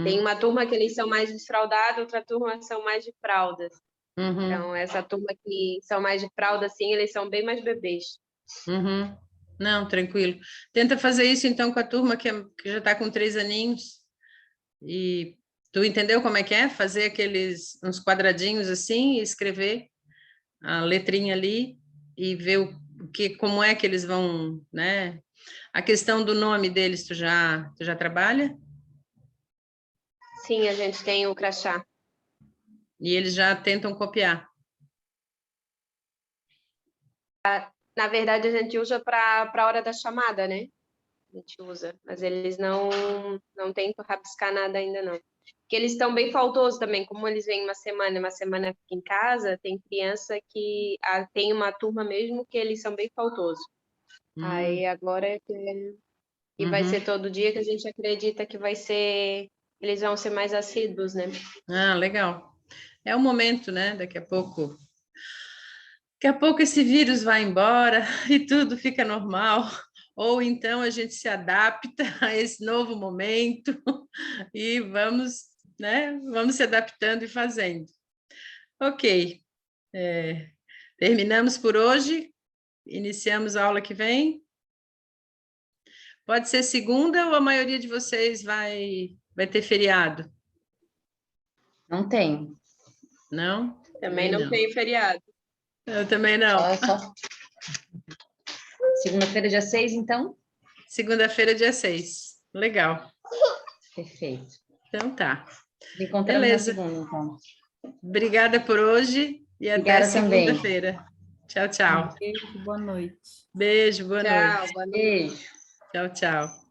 tem uma turma que eles são mais desfraldados, outra turma são mais de fraldas. Então, essa turma que são mais de fralda, assim, eles são bem mais bebês. Não, tranquilo. Tenta fazer isso, então, com a turma que já está com 3 aninhos. E tu entendeu como é que é? Fazer uns quadradinhos assim e escrever a letrinha ali e ver como é que eles vão, né? A questão do nome deles, tu já trabalha? Sim, a gente tem o crachá. E eles já tentam copiar. Na verdade, a gente usa para a hora da chamada, né? A gente usa, mas eles não tentam rabiscar nada ainda, não. Porque eles estão bem faltosos também, como eles vêm uma semana fica em casa, tem criança que tem uma turma mesmo que eles são bem faltosos. Aí agora que vai ser todo dia que a gente acredita que eles vão ser mais assíduos, né? Ah, legal. É o momento, né? Daqui a pouco esse vírus vai embora e tudo fica normal. Ou então a gente se adapta a esse novo momento e vamos, né? Vamos se adaptando e fazendo. Ok. Terminamos por hoje. Iniciamos a aula que vem. Pode ser segunda ou a maioria de vocês vai ter feriado? Não tem. Não? Também não tem feriado. Eu também não. Só segunda-feira, dia 6, então? Segunda-feira, dia 6. Legal. Perfeito. Então tá. Nos encontramos na Beleza. segunda, então. Obrigada por hoje e até Obrigada também. segunda-feira. Tchau, tchau. Beijo, boa noite. Beijo, boa Tchau, noite. boa noite. Beijo. Tchau, tchau.